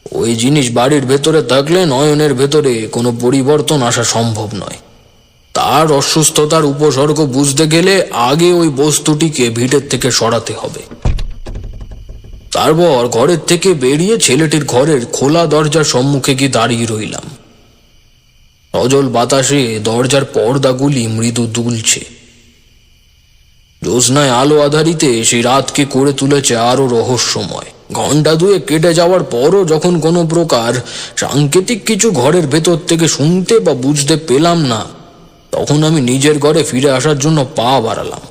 ওই জিনিস বাড়ির ভেতরে থাকলে নয়নের ভেতরে কোনো পরিবর্তন আসা সম্ভব নয়। তার অসুস্থতার উপসর্গ বুঝতে গেলে আগে ওই বস্তুটিকে ভিটের থেকে সরাতে হবে। তারপর ঘরের থেকে বেরিয়ে ছেলেটির ঘরের খোলা দরজার সম্মুখে গিয়ে দাঁড়িয়ে রইলাম। অজল বাতাসে দরজার পর্দাগুলি মৃদু দুলছে। জ্যোৎস্নায় আলো আধারিতে সেই রাতকে করে তুলেছে আরো রহস্যময়। ঘন্টা দুয়ে কেটে যাওয়ার পরও যখন কোনো প্রকার সাংকেতিক কিছু ঘরের ভেতর থেকে শুনতে বা বুঝতে পেলাম না, তখন আমি নিজের ঘরে ফিরে আসার জন্য পা বাড়ালাম।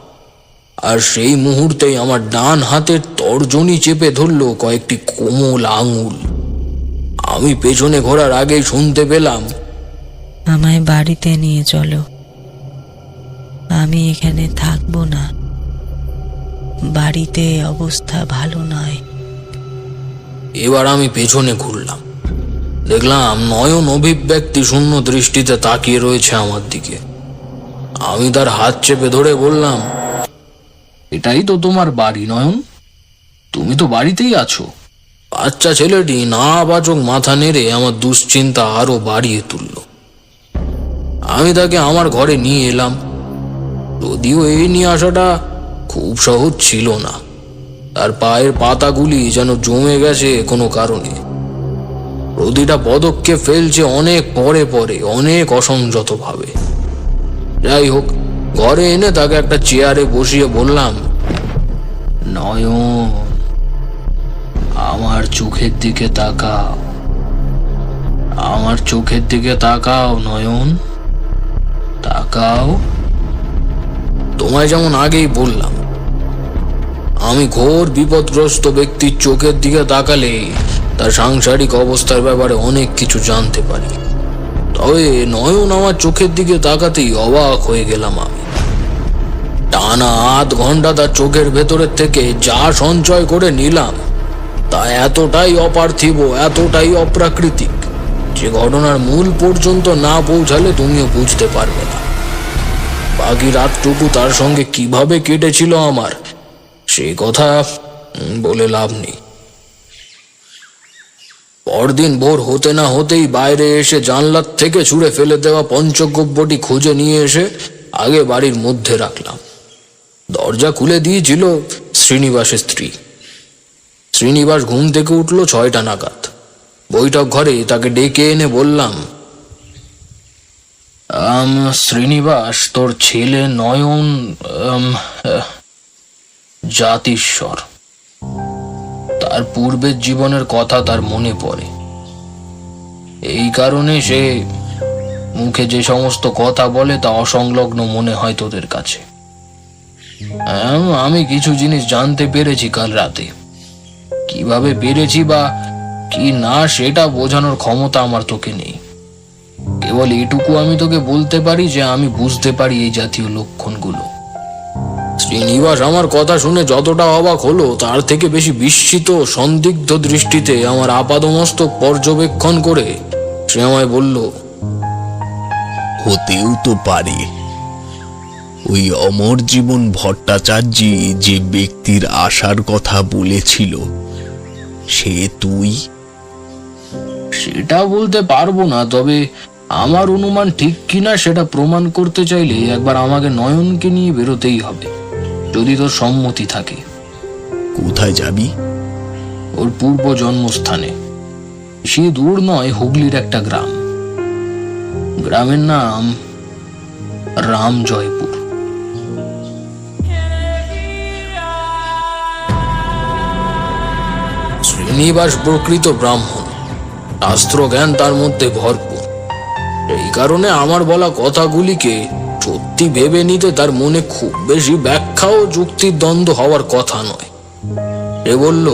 আর সেই মুহূর্তেই আমার ডান হাতের তর্জনী চেপে ধরল কয়েকটি কোমল আঙুল। আমি পেছনে ঘোরার আগেই শুনতে পেলাম, আমায় বাড়িতে নিয়ে চলো, আমি এখানে থাকবো না, বাড়িতে অবস্থা ভালো নয়। এবার আমি পেছনে ঘুরলাম। দেখলাম নয়ন অভিব্যক্তি শূন্য দৃষ্টিতে তাকিয়ে রয়েছে আমার দিকে। আমি তার হাত চেপে ধরে বললাম, এটাই তো তোমার বাড়ি নয়ন, তুমি তো বাড়িতেই আছো। বাচ্চা ছেলেটি না বাচক মাথা নেড়ে আমার দুশ্চিন্তা আরো বাড়িয়ে তুলল। আমি তাকে আমার ঘরে নিয়ে এলাম, যদিও এই নিয়ে আসাটা খুব সহজ ছিল না। তার পায়ের পাতাগুলি যেন জমে গেছে কোনো কারণে। প্রতিটা পদক্ষেপ ফেলছে অনেক পরে পরে, অনেক অসংযত ভাবে। যাই হোক, ঘরে এনে তাকে একটা চেয়ারে বসিয়ে বললাম, নয়ন, আমার চোখের দিকে তাকাও, আমার চোখের দিকে তাকাও নয়ন, তাকাও। তোমায় যেমন আগেই বললাম, আমি ঘোর বিপদগ্রস্ত ব্যক্তির চোখের দিকে তাকালে তার সাংসারিক অবস্থার ব্যাপারে অনেক কিছু জানতে পারি। তবে নয়ন আমার চোখের দিকে তাকাতেই অবাক হয়ে গেলাম আমি। টানা 8 ঘন্টা তার চোখের ভেতরের থেকে যা সঞ্চয় করে নিলাম তা এতটাই অপার্থিব, এতটাই অপ্রাকৃতিক যে ঘটনার মূল পর্যন্ত না পৌঁছালে তুমিও বুঝতে পারবে না। বাকি রাতটুকু তার সঙ্গে কিভাবে কেটেছিল আমার, সেই কথা বলে লাভ নেই। পরদিন ভোর হতে না হতেই বাইরে এসে জানলার থেকে ছুঁড়ে ফেলে দেওয়া পঞ্চগব্যটি খুঁজে নিয়ে এসে আগে বাড়ির মধ্যে রাখলাম। দরজা খুলে দিয়েছিল শ্রীনিবাসের স্ত্রী। শ্রীনিবাস ঘুম থেকে উঠল 6টা নাগাদ। বৈঠক ঘরে তাকে ডেকে এনে বললাম, শ্রীনিবাস, তোর ছেলে নয়ন জাতিস্বর। তার পূর্বের জীবনের কথা তার মনে পড়ে। এই কারণে সে মুখে যে সমস্ত কথা বলে তা অসংলগ্ন মনে হয় তোদের কাছে। আমি কিছু জিনিস জানতে পেরেছি কাল রাতে। কিভাবে পেরেছি বা কি না সেটা বোঝানোর ক্ষমতা আমার তোকে নেই। কেবল এটুকু আমি তোকে বলতে পারি যে আমি বুঝতে পারি এই জাতীয় লক্ষণগুলো। শ্রীনিবাস আমার কথা শুনে যতটা অবাক হলো তার থেকে বেশি বিস্মিত সন্দিগ্ধ দৃষ্টিতে আমার আপাদমস্তক পর্যবেক্ষণ করে সে আমায় বলল, হতেও তো পারে ওই অমর জীবন ভট্টাচার্য যে ব্যক্তির আসার কথা বলেছিল সে তুই। সেটা বলতে পারবো না, তবে আমার অনুমান ঠিক কিনা সেটা প্রমাণ করতে চাইলে একবার আমাকে নয়নকে নিয়ে বেরোতেই হবে, যদি তোর সম্মতি থাকে। কোথায় যাবি? ওর পূর্ব জন্মস্থানে। সে দূর নয়, হুগলির একটা গ্রাম। গ্রামের নাম রামজয়পুর। শ্রীনিবাস প্রকৃত ব্রাহ্মণ, শাস্ত্র জ্ঞান তার মধ্যে ভরপুর। এই কারণে আমার বলা কথাগুলিকে সত্যি ভেবে নিতে তার মনে খুব বেশি ব্যাখ্যা ও যুক্তির দ্বন্দ্ব হওয়ার কথা নয়। সে বলল,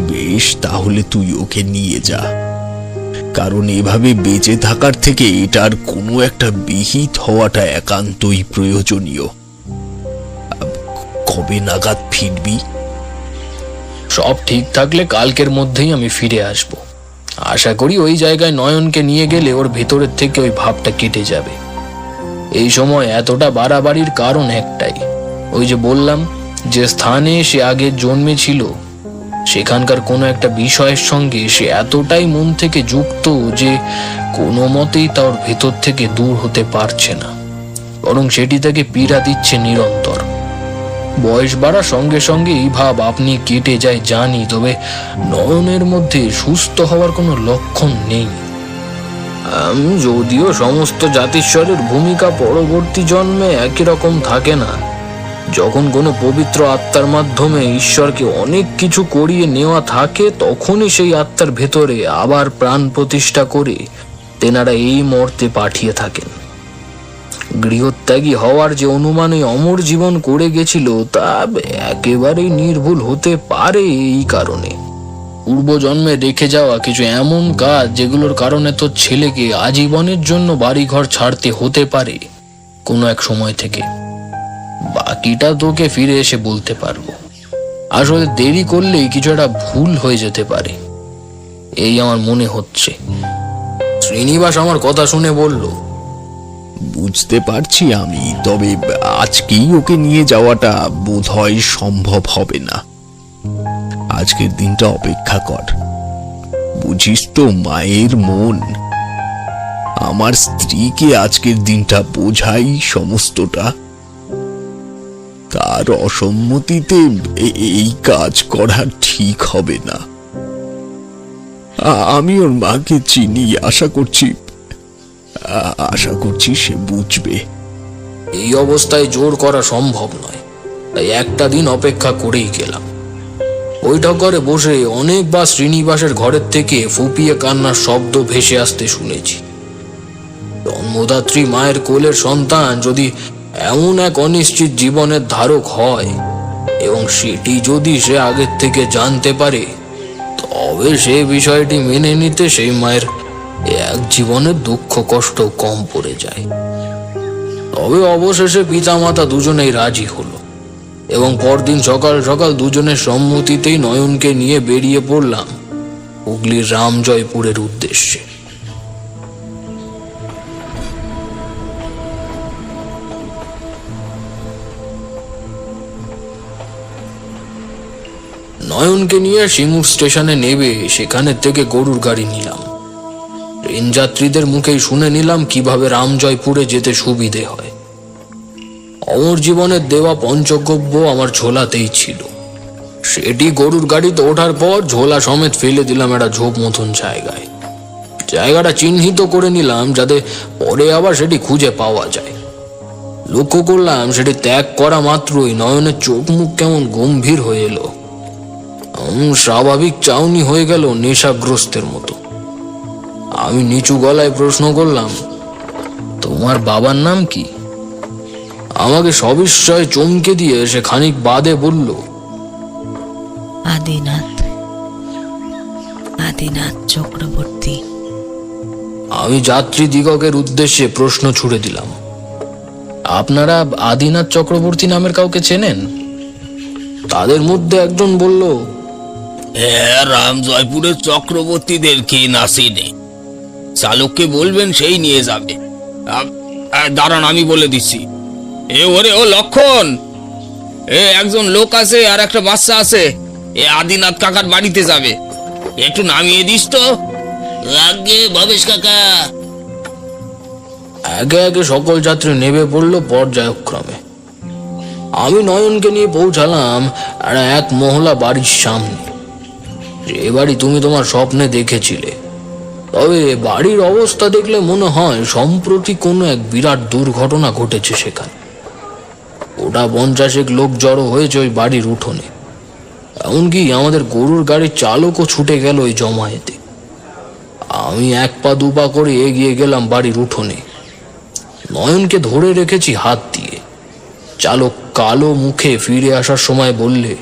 বেশ, তাহলে তুই ওকে নিয়ে যা, কারণ এভাবে বেঁচে থাকার থেকে এটার কোনো একটা বিহিত হওয়াটা একান্তই প্রয়োজনীয়। কবে নাগাদ ফিরবি? সব ঠিক থাকলে কালকের মধ্যেই আমি ফিরে আসব। আশা করি ওই জায়গায় নয়নকে নিয়ে গেলে ওর ভেতরের থেকে ওই ভাবটা কেটে যাবে। এই সময় এতটা বাড়াবাড়ির কারণ একটাই, ওই যে বললাম যে স্থানে সে আগে জন্মেছিল সেখানকার কোনো একটা বিষয়ের সঙ্গে সে এতটাই মন থেকে যুক্ত যে কোনো মতেই তার ভেতর থেকে দূর হতে পারছে না, বরং সেটি তাকে পীড়া দিচ্ছে নিরন্তর। বয়স বাড়ার সঙ্গে সঙ্গে এই ভাব আপনি কেটে যায় জানি, তবে নয়নের মধ্যে সুস্থ হওয়ার কোনো লক্ষণ নেই। যদিও সমস্ত জাতিস্বরের ভূমিকা পরবর্তী জন্মে একই রকম থাকে না, যখন কোনো পবিত্র আত্মার মাধ্যমে ঈশ্বরকে অনেক কিছু করিয়ে নেওয়া থাকে তখনই সেই আত্মার ভেতরে আবার প্রাণ প্রতিষ্ঠা করে তেনারা এই মর্তে পাঠিয়ে থাকেন। গৃহত্যাগী হওয়ার যে অনুমানে অমর জীবন করে গেছিল তা একেবারেই নির্ভুল হতে পারে এই কারণে। পূর্বজন্মে রেখে যাওয়া কিছু এমন কাজ যেগুলোর কারণে তোর ছেলেকে আজীবনের জন্য বাড়িঘর ছাড়তে হতে পারে কোনো এক সময় থেকে। বাকিটা তোকে ফিরে এসে বলতে পারবো। আসলে দেরি করলেই কিছু একটা ভুল হয়ে যেতে পারে, এই আমার মনে হচ্ছে। শ্রীনিবাস আমার কথা শুনে বলল, বুঝতে পারছি আমি, তবে আজকেই ওকে নিয়ে যাওয়াটা বোধহয় সম্ভব হবে না। আজকের দিনটা অপেক্ষা কর। বুঝিস তো মায়ের মন। আমার স্ত্রীকে আজকের দিনটা বোঝাই সমস্তটা। তার অসম্মতিতে এই কাজ করা ঠিক হবে না। আমি ওর মাকে চিনি, আশা করছি সে বুঝবে। এই অবস্থায় জোর করা সম্ভব নয়, তাই একটা দিন অপেক্ষা করেই গেলাম। বৈঠক ঘরে বসে অনেকবার শ্রীনিবাসের ঘরের থেকে ফুপিয়ে কান্নার শব্দ ভেসে আসতে শুনেছি। জন্মদাত্রী মায়ের কোলের সন্তান যদি এমন এক অনিশ্চিত জীবনের ধারক হয় এবং সেটি যদি সে আগের থেকে জানতে পারে, তবে সে বিষয়টি মেনে নিতে সেই মায়ের এক জীবনের দুঃখ কষ্ট কম পড়ে যায়। তবে অবশেষে পিতামাতা দুজনেই রাজি হলো এবং পরদিন সকাল সকাল দুজনের সম্মতিতেই নয়নকে নিয়ে বেরিয়ে পড়লাম হুগলির রামজয়পুরের উদ্দেশ্যে। নয়নকে নিয়ে সিঙ্গুর স্টেশনে নেবে সেখানে থেকে গরুর গাড়ি নিলাম। ট্রেন যাত্রীদের মুখেই শুনে নিলাম কিভাবে রামজয়পুরে যেতে সুবিধে হয়। অমর জীবনের দেওয়া পঞ্চগব্য আমার ঝোলাতেই ছিল। সেটি গরুর গাড়িতে ওঠার পর ঝোলা সমেত ফেলে দিলাম একটা ঝোপ মতন জায়গায়। জায়গাটা চিহ্নিত করে নিলাম যাতে পরে আবার সেটি খুঁজে পাওয়া যায়। লক্ষ্য করলাম সেটি ত্যাগ করা মাত্রই নয়নের চোখ মুখ কেমন গম্ভীর হয়ে এলো। স্বাভাবিক চাউনি হয়ে গেল নেশাগ্রস্তের মতো। আমি নিচু গলায় প্রশ্ন করলাম, তোমার বাবার নাম কি? আমাকে সবিস্ময়ে চমকে দিয়ে সে খানিক বাদে বলল, আদিনাথ চক্রবর্তী। আমি যাত্রী দিগকের উদ্দেশ্যে প্রশ্ন ছুড়ে দিলাম, আপনারা আদিনাথ চক্রবর্তী নামের কাউকে চেনেন? তাদের মধ্যে একজন বলল, হ্যাঁ, রাম জয়পুরের চক্রবর্তীদের কে না চেনে? চালককে বলবেন, সেই নিয়ে যাবে। দাঁড়ান, আমি বলে দিচ্ছি। ও লক্ষণ, একজন লোক আছে আর একটা বাচ্চা আছে, আদিনাথ কাকার বাড়িতে যাবে, একটু নামিয়ে দিস তো। আগে ভবেশ কাকা। একে একে সকল যাত্রী নেমে পড়লো পর্যায়ক্রমে। আমি নয়নকে নিয়ে পৌঁছালাম আর এক মহলা বাড়ির সামনে। যে বাড়ি তুমি তোমার স্বপ্নে দেখেছিলে, তবে বাড়ির অবস্থা দেখলে মনে হয় সম্প্রতি কোনো এক বিরাট দুর্ঘটনা ঘটেছে সেখানে। ওটা 50 লোক জড়ো হয়েছে ওই বাড়ির উঠোনে। এমনকি আমাদের গরুর গাড়ির চালকও ছুটে গেল ওই জমায়েতে। আমি 1 পা 2 পা করে এগিয়ে গেলাম বাড়ির উঠোনে। নয়নকে ধরে রেখেছি হাত দিয়ে। চালক কালো মুখে ফিরে আসার সময় বললে,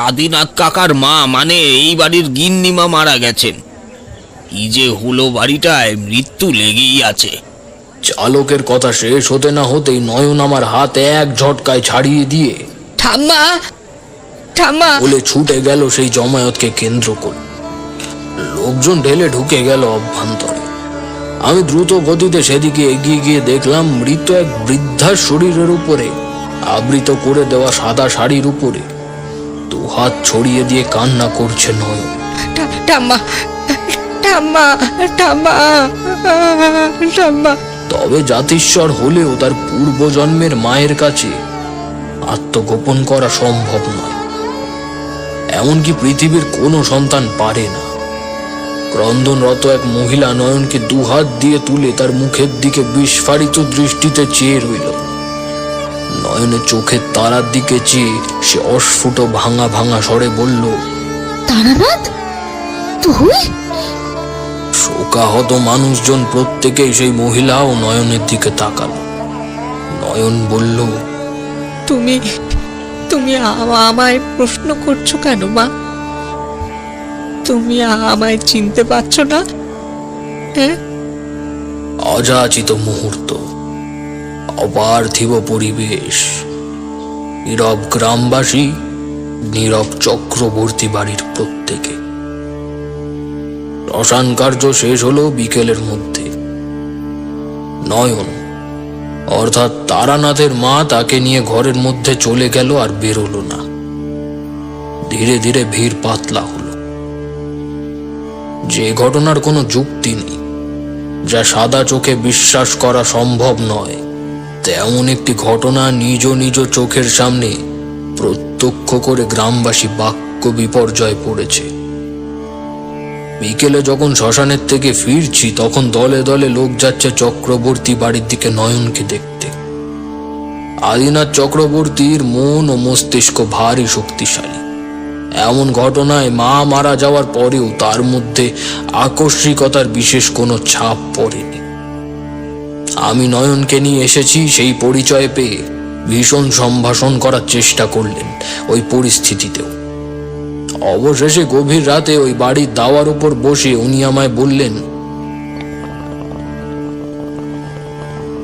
আদিনাথ কাকার মা, মানে এই বাড়ির গিন্নিমা মারা গেছেন। কি যে হলো, বাড়িটায় মৃত্যু লেগেই আছে। চালকের কথা শেষ হতে না হতেই নয়ন আমার হাত এক ঝটকায় ছাড়িয়ে দিয়ে ঠাম্মা, ঠাম্মা বলে ছুটে গেল সেই জমায়েতকে কেন্দ্র করে। লোকজন ঢেলে ঢুকে গেল অভ্যন্তরে। আমি দ্রুত গতিতে সেদিকে এগিয়ে গিয়ে দেখলাম মৃত এক বৃদ্ধার শরীরের উপরে আবৃত করে দেওয়া সাদা শাড়ির উপরে 2 হাত ছড়িয়ে দিয়ে কান্না করছে নয়ন। ঠাম্মা, ঠাম্মা, ঠাম্মা, ঠাম্মা। তবে জাতিস্বর হলেও তার পূর্বজন্মের মায়ের কাছে আত্মগোপন করা সম্ভব নয়। এমনকি পৃথিবীর কোনো সন্তান পারে না। ক্রন্দনরত এক মহিলা নয়নকে 2 হাত দিয়ে তুলে তার মুখের দিকে বিস্ফারিত দৃষ্টিতে চেয়ে রইল। নয়নের চোখের তারার দিকে চেয়ে সে অস্ফুট ভাঙা ভাঙা স্বরে বলল, তারানাথ, তুই? শোকাহত মানুষজন প্রত্যেকেই সেই মহিলা ও নয়নের দিকে তাকালো। নয়ন বলল, তুমি তুমি আমায় প্রশ্ন করছো কেন মা? তুমি আমায় চিনতে পারছো না? হ্যাঁ, অযাচিত মুহূর্ত, অপার্থিব পরিবেশ, নীরব গ্রামবাসী, নীরব চক্রবর্তী বাড়ির প্রত্যেকে। শ্মশান কার্য শেষ হলো বিকেলের মধ্যে। নয়ন অর্থাৎ তারানাথের মা তাকে নিয়ে ঘরের মধ্যে চলে গেল আর বেরোলো না। ধীরে ধীরে ভিড় পাতলা হলো। যে ঘটনার কোনো যুক্তি নেই, যা সাদা চোখে বিশ্বাস করা সম্ভব নয়, তেমন একটি ঘটনা নিজ নিজ চোখের সামনে প্রত্যক্ষ করে গ্রামবাসী বাক্য বিপর্যয় পড়েছে। বিকেলে যখন শ্মশানের থেকে ফিরছি, তখন দলে দলে লোক যাচ্ছে চক্রবর্তী বাড়ির দিকে নয়নকে দেখতে। আদিনাথ চক্রবর্তীর মন ও মস্তিষ্ক ভারী শক্তিশালী। এমন ঘটনায় মা মারা যাওয়ার পরেও তার মধ্যে আকস্মিকতার বিশেষ কোনো ছাপ পড়েনি। আমি নয়নকে নিয়ে এসেছি সেই পরিচয় পেয়ে ভীষণ সম্ভাষণ করার চেষ্টা করলেন ওই পরিস্থিতিতেও। অবশেষে গভীর রাতে ওই বাড়ির দাওয়ার উপর বসে উনি আমায় বললেন,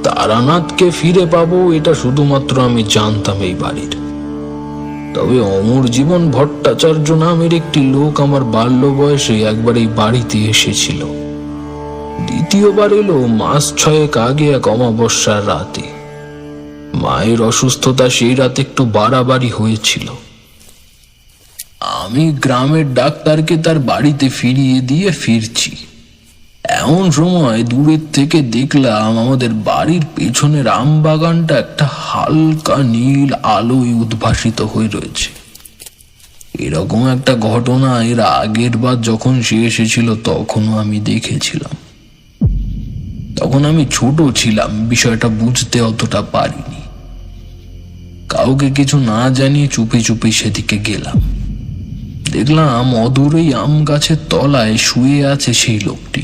তারানাথকে ফিরে পাবো এটা শুধুমাত্র আমি জানতাম এই বাড়ির। তবে অমর জীবন ভট্টাচার্য নামের একটি লোক আমার বাল্য বয়সে একবার এই বাড়িতে এসেছিল। দ্বিতীয়বার এলো মাস 6 আগে এক অমাবস্যার রাতে। মায়ের অসুস্থতা সেই রাতে একটু বাড়াবাড়ি হয়েছিল। আমি গ্রামের ডাক্তারকে তার বাড়িতে ফিরিয়ে দিয়ে ফিরছি। এমন সময় দূরের থেকে দেখলাম আমাদের বাড়ির পেছনের আম বাগানটা একটা হালকা নীল আলোয় উদ্ভাসিত হয়ে রয়েছে। এরকম একটা ঘটনা এর আগের বার যখন সে এসেছিল তখনও আমি দেখেছিলাম। তখন আমি ছোট ছিলাম, বিষয়টা বুঝতে অতটা পারিনি। কাউকে কিছু না জানিয়ে চুপি চুপি সেদিকে গেলাম। দেখলাম অদূরেই আম গাছের তলায় শুয়ে আছে সেই লোকটি।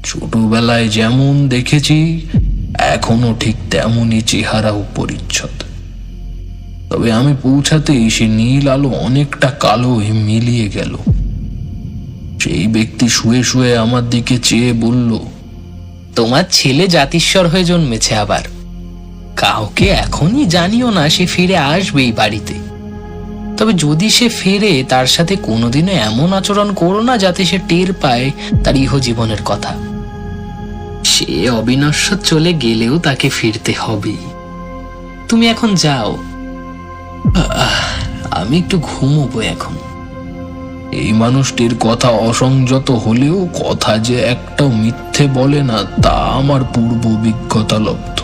ছোটবেলায় যেমন দেখেছি এখনো ঠিক তেমনই চেহারা ও পরিচ্ছদ। তবে আমি পৌঁছাতেই সে নীল আলো অনেকটা কালো হয়ে মিলিয়ে গেল। সেই ব্যক্তি শুয়ে শুয়ে আমার দিকে চেয়ে বলল, তোমার ছেলে জাতিস্বর হয়ে জন্মেছে আবার। কাউকে এখনই জানিও না সে ফিরে আসবে এই বাড়িতে। তবে যদি সে ফেরে তার সাথে কোনোদিনও এমন আচরণ করো না যাতে সে টের পায় তার ইহজীবনের কথা। সে অবিনশ্বর চলে গেলেও তাকে ফিরতে হবে। তুমি এখন যাও, আমি একটু ঘুমোবো এখন। এই মানুষটির কথা অসংযত হলেও কথা যে একটাও মিথ্যে বলে না তা আমার পূর্ব অভিজ্ঞতা লব্ধ।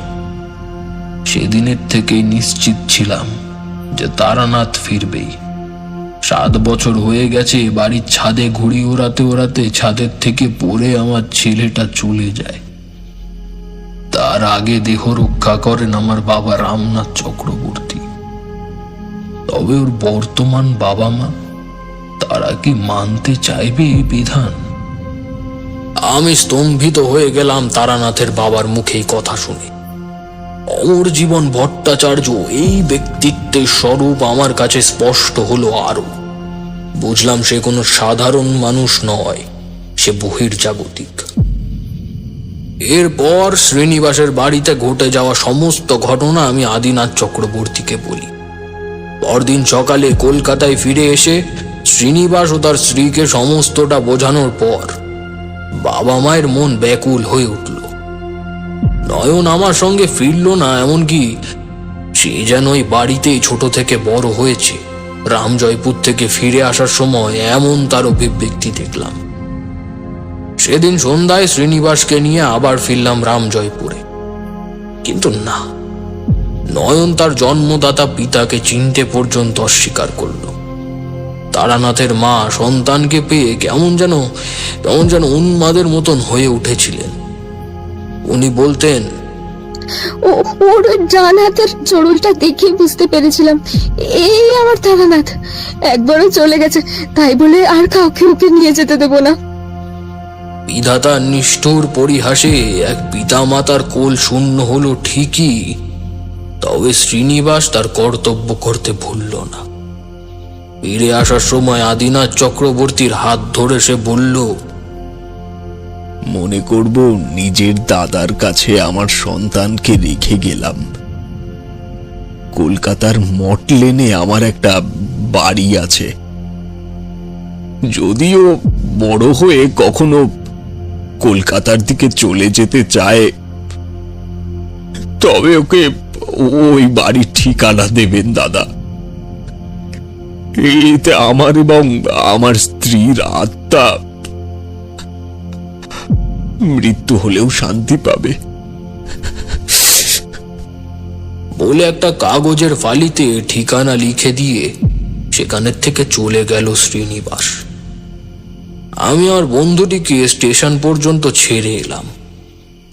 সেদিনের থেকেই নিশ্চিত ছিলাম যে তারানাথ ফিরবেই। 7 বছর হয়ে গেছে বাড়ির ছাদে ঘুড়ি ওড়াতে ওড়াতে ছাদের থেকে পড়ে আমার ছেলেটা চলে যায়। তার আগে দেহ রক্ষা করেন আমার বাবা রামনাথ চক্রবর্তী। তবে ওর বর্তমান বাবা মা তারা কি মানতে চাইবে এই বিধান? আমি স্তম্ভিত হয়ে গেলাম তারানাথের বাবার মুখে কথা শুনে। অমর জীবন ভট্টাচার্য এই ব্যক্তিত্বের স্বরূপ আমার কাছে স্পষ্ট হলো আরো। বুঝলাম সে কোনো সাধারণ মানুষ নয়, সে বহির্জাগতিক। এরপর শ্রীনিবাসের বাড়িতে ঘটে যাওয়া সমস্ত ঘটনা আমি আদিনাথ চক্রবর্তীকে বলি। পরদিন সকালে কলকাতায় ফিরে এসে শ্রীনিবাস ও তার স্ত্রীকে সমস্তটা বোঝানোর পর বাবা মায়ের মন ব্যাকুল হয়ে উঠল। নয়ন আমার সঙ্গে ফিরল না, এমনকি সে যেন ওই বাড়িতেই ছোট থেকে বড় হয়েছে। রামজয়পুর থেকে ফিরে আসার সময় এমন তার অভিব্যক্তি দেখলাম। সেদিন সন্ধ্যায় শ্রীনিবাসকে নিয়ে আবার ফিরলাম রামজয়পুরে। কিন্তু না, নয়ন তার জন্মদাতা পিতাকে চিনতে পর্যন্ত অস্বীকার করল। তারানাথের মা সন্তানকে পেয়ে কেমন যেন উন্মাদের মতন হয়ে উঠেছিলেন। উনি বলতেন, ওর ডান হাতের চড়ুলটা দেখে বুঝতে পেরেছিলাম এই আমার তারানাথ। একবারও চলে গেছে, তাই বলে আর কাউকে ওকে নিয়ে যেতে দেবো না। বিধাতার নিষ্ঠুর পরিহাসে এক পিতা মাতার কোল শূন্য হলো ঠিকই, তবে শ্রীনিবাস তার কর্তব্য করতে ভুলল না। ফিরে আসার সময় আদিনাথ চক্রবর্তীর হাত ধরে সে বলল, মনে করব নিজের দাদার কাছে আমার সন্তানকে রেখে গেলাম। কলকাতার মঠ লেনে আমার একটা বাড়ি আছে। যদিও বড় হয়ে কখনো কলকাতার দিকে চলে যেতে চায়, তবে ওকে ওই বাড়ির ঠিকানা দেবেন দাদা। এতে আমার এবং আমার স্ত্রীর আত্মা মৃত্যু হলেও শান্তি পাবে। বলে একটা কাগজের ফালিতে ঠিকানা লিখে দিয়ে সেখানের থেকে চলে গেল শ্রীনিবাস। আমি আর বন্ধুটিকে স্টেশন পর্যন্ত ছেড়ে এলাম।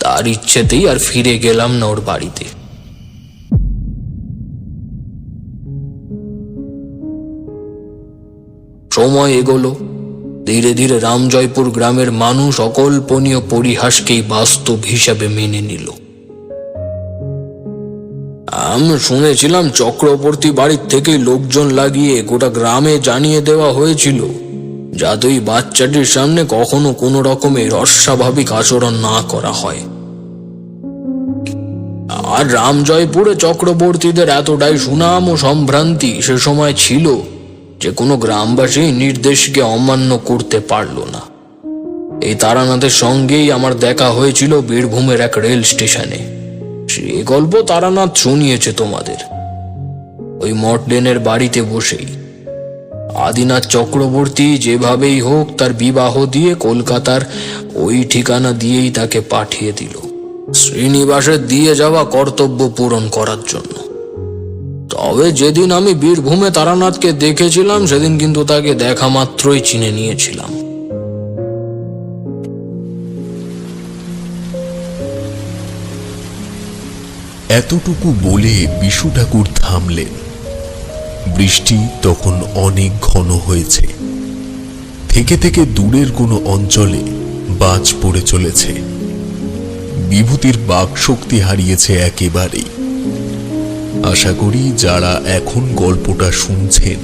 তার ইচ্ছেতেই আর ফিরে গেলাম না ওর বাড়িতে। সময় এগোলো। ধীরে ধীরে রামজয়পুর গ্রামের মানুষ অকল্পনীয় পরিহাসকেই বাস্তব হিসাবে মেনে নিল। আমি শুনেছিলাম চক্রবর্তী বাড়ির থেকে লোকজন লাগিয়ে গোটা গ্রামে জানিয়ে দেওয়া হয়েছিল যাতে ওই বাচ্চাটির সামনে কখনো কোনো রকমের অস্বাভাবিক আচরণ না করা হয়। আর রামজয়পুরে চক্রবর্তীদের এতটাই সুনাম ও সম্ভ্রান্তি সে সময় ছিল যে কোনো গ্রামবাসী নির্দেশকে অমান্য করতে পারল না। এই তারানাথের সঙ্গেই আমার দেখা হয়েছিল বীরভূমের এক রেল স্টেশনে। সে গল্প তারানাথ শুনিয়েছে তোমাদের। ওই মঠলেনের বাড়িতে বসেই আদিনাথ চক্রবর্তী যেভাবেই হোক তার বিবাহ দিয়ে কলকাতার ওই ঠিকানা দিয়েই তাকে পাঠিয়ে দিল শ্রীনিবাসের দিয়ে যাওয়া কর্তব্য পূরণ করার জন্য। তবে যেদিন আমি বীরভূমে তারানাথকে দেখেছিলাম সেদিন কিন্তু তাকে দেখা মাত্রই চিনে নিয়েছিলাম। এতটুকু বলে বিশু ঠাকুর থামলেন। বৃষ্টি তখন অনেক ঘন হয়েছে। থেকে থেকে দূরের কোনো অঞ্চলে বাজ পড়ে চলেছে। বিভূতির বাকশক্তি হারিয়েছে একেবারেই। আশা করি যারা এখন গল্পটা শুনছেন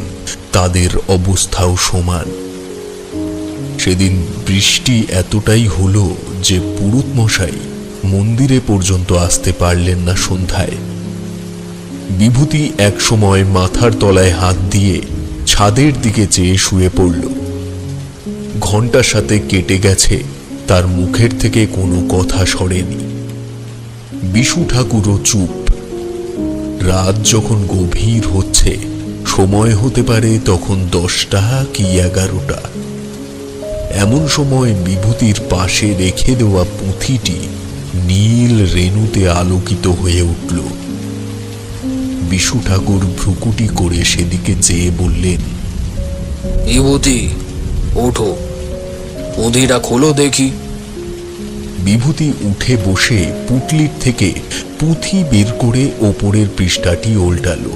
তাদের অবস্থাও সমান। সেদিন বৃষ্টি এতটাই হলো যে পুরুত মশাই মন্দিরে পর্যন্ত আসতে পারলেন না সন্ধ্যায়। বিভূতি একসময় মাথার তলায় হাত দিয়ে ছাদের দিকে চেয়ে শুয়ে পড়ল। ঘন্টার সাথে কেটে গেছে, তার মুখের থেকে কোনো কথা সরেনি। বিশু ঠাকুরও চুপ। রাত যখন গভীর হচ্ছে, সময় হতে পারে তখন 10টা কি 11টা। এমন সময় বিভূতির পাশে রেখে দেওয়া পুঁথিটি নীল রেণুতে আলোকিত হয়ে উঠল। বিশু ঠাকুর ভ্রুকুটি করে সেদিকে চেয়ে বললেন, বিভূতি, ওঠো, পুঁথিটা খোলো দেখি। বিভূতি উঠে বসে পুটলির থেকে পুঁথি বের করে ওপরের পৃষ্ঠাটি ওল্টালো।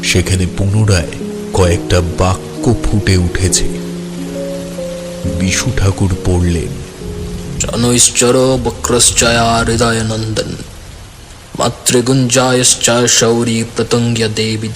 সেখানে পুনরায় কয়েকটা বাক্য ফুটে উঠেছে। বিশু ঠাকুর পড়লেন, জনৈশ্চর বক্রশ্চয়া হৃদয় নন্দন মাতৃগুঞ্জায়শ্চ শৌরী প্রতঙ্গ্য দেবী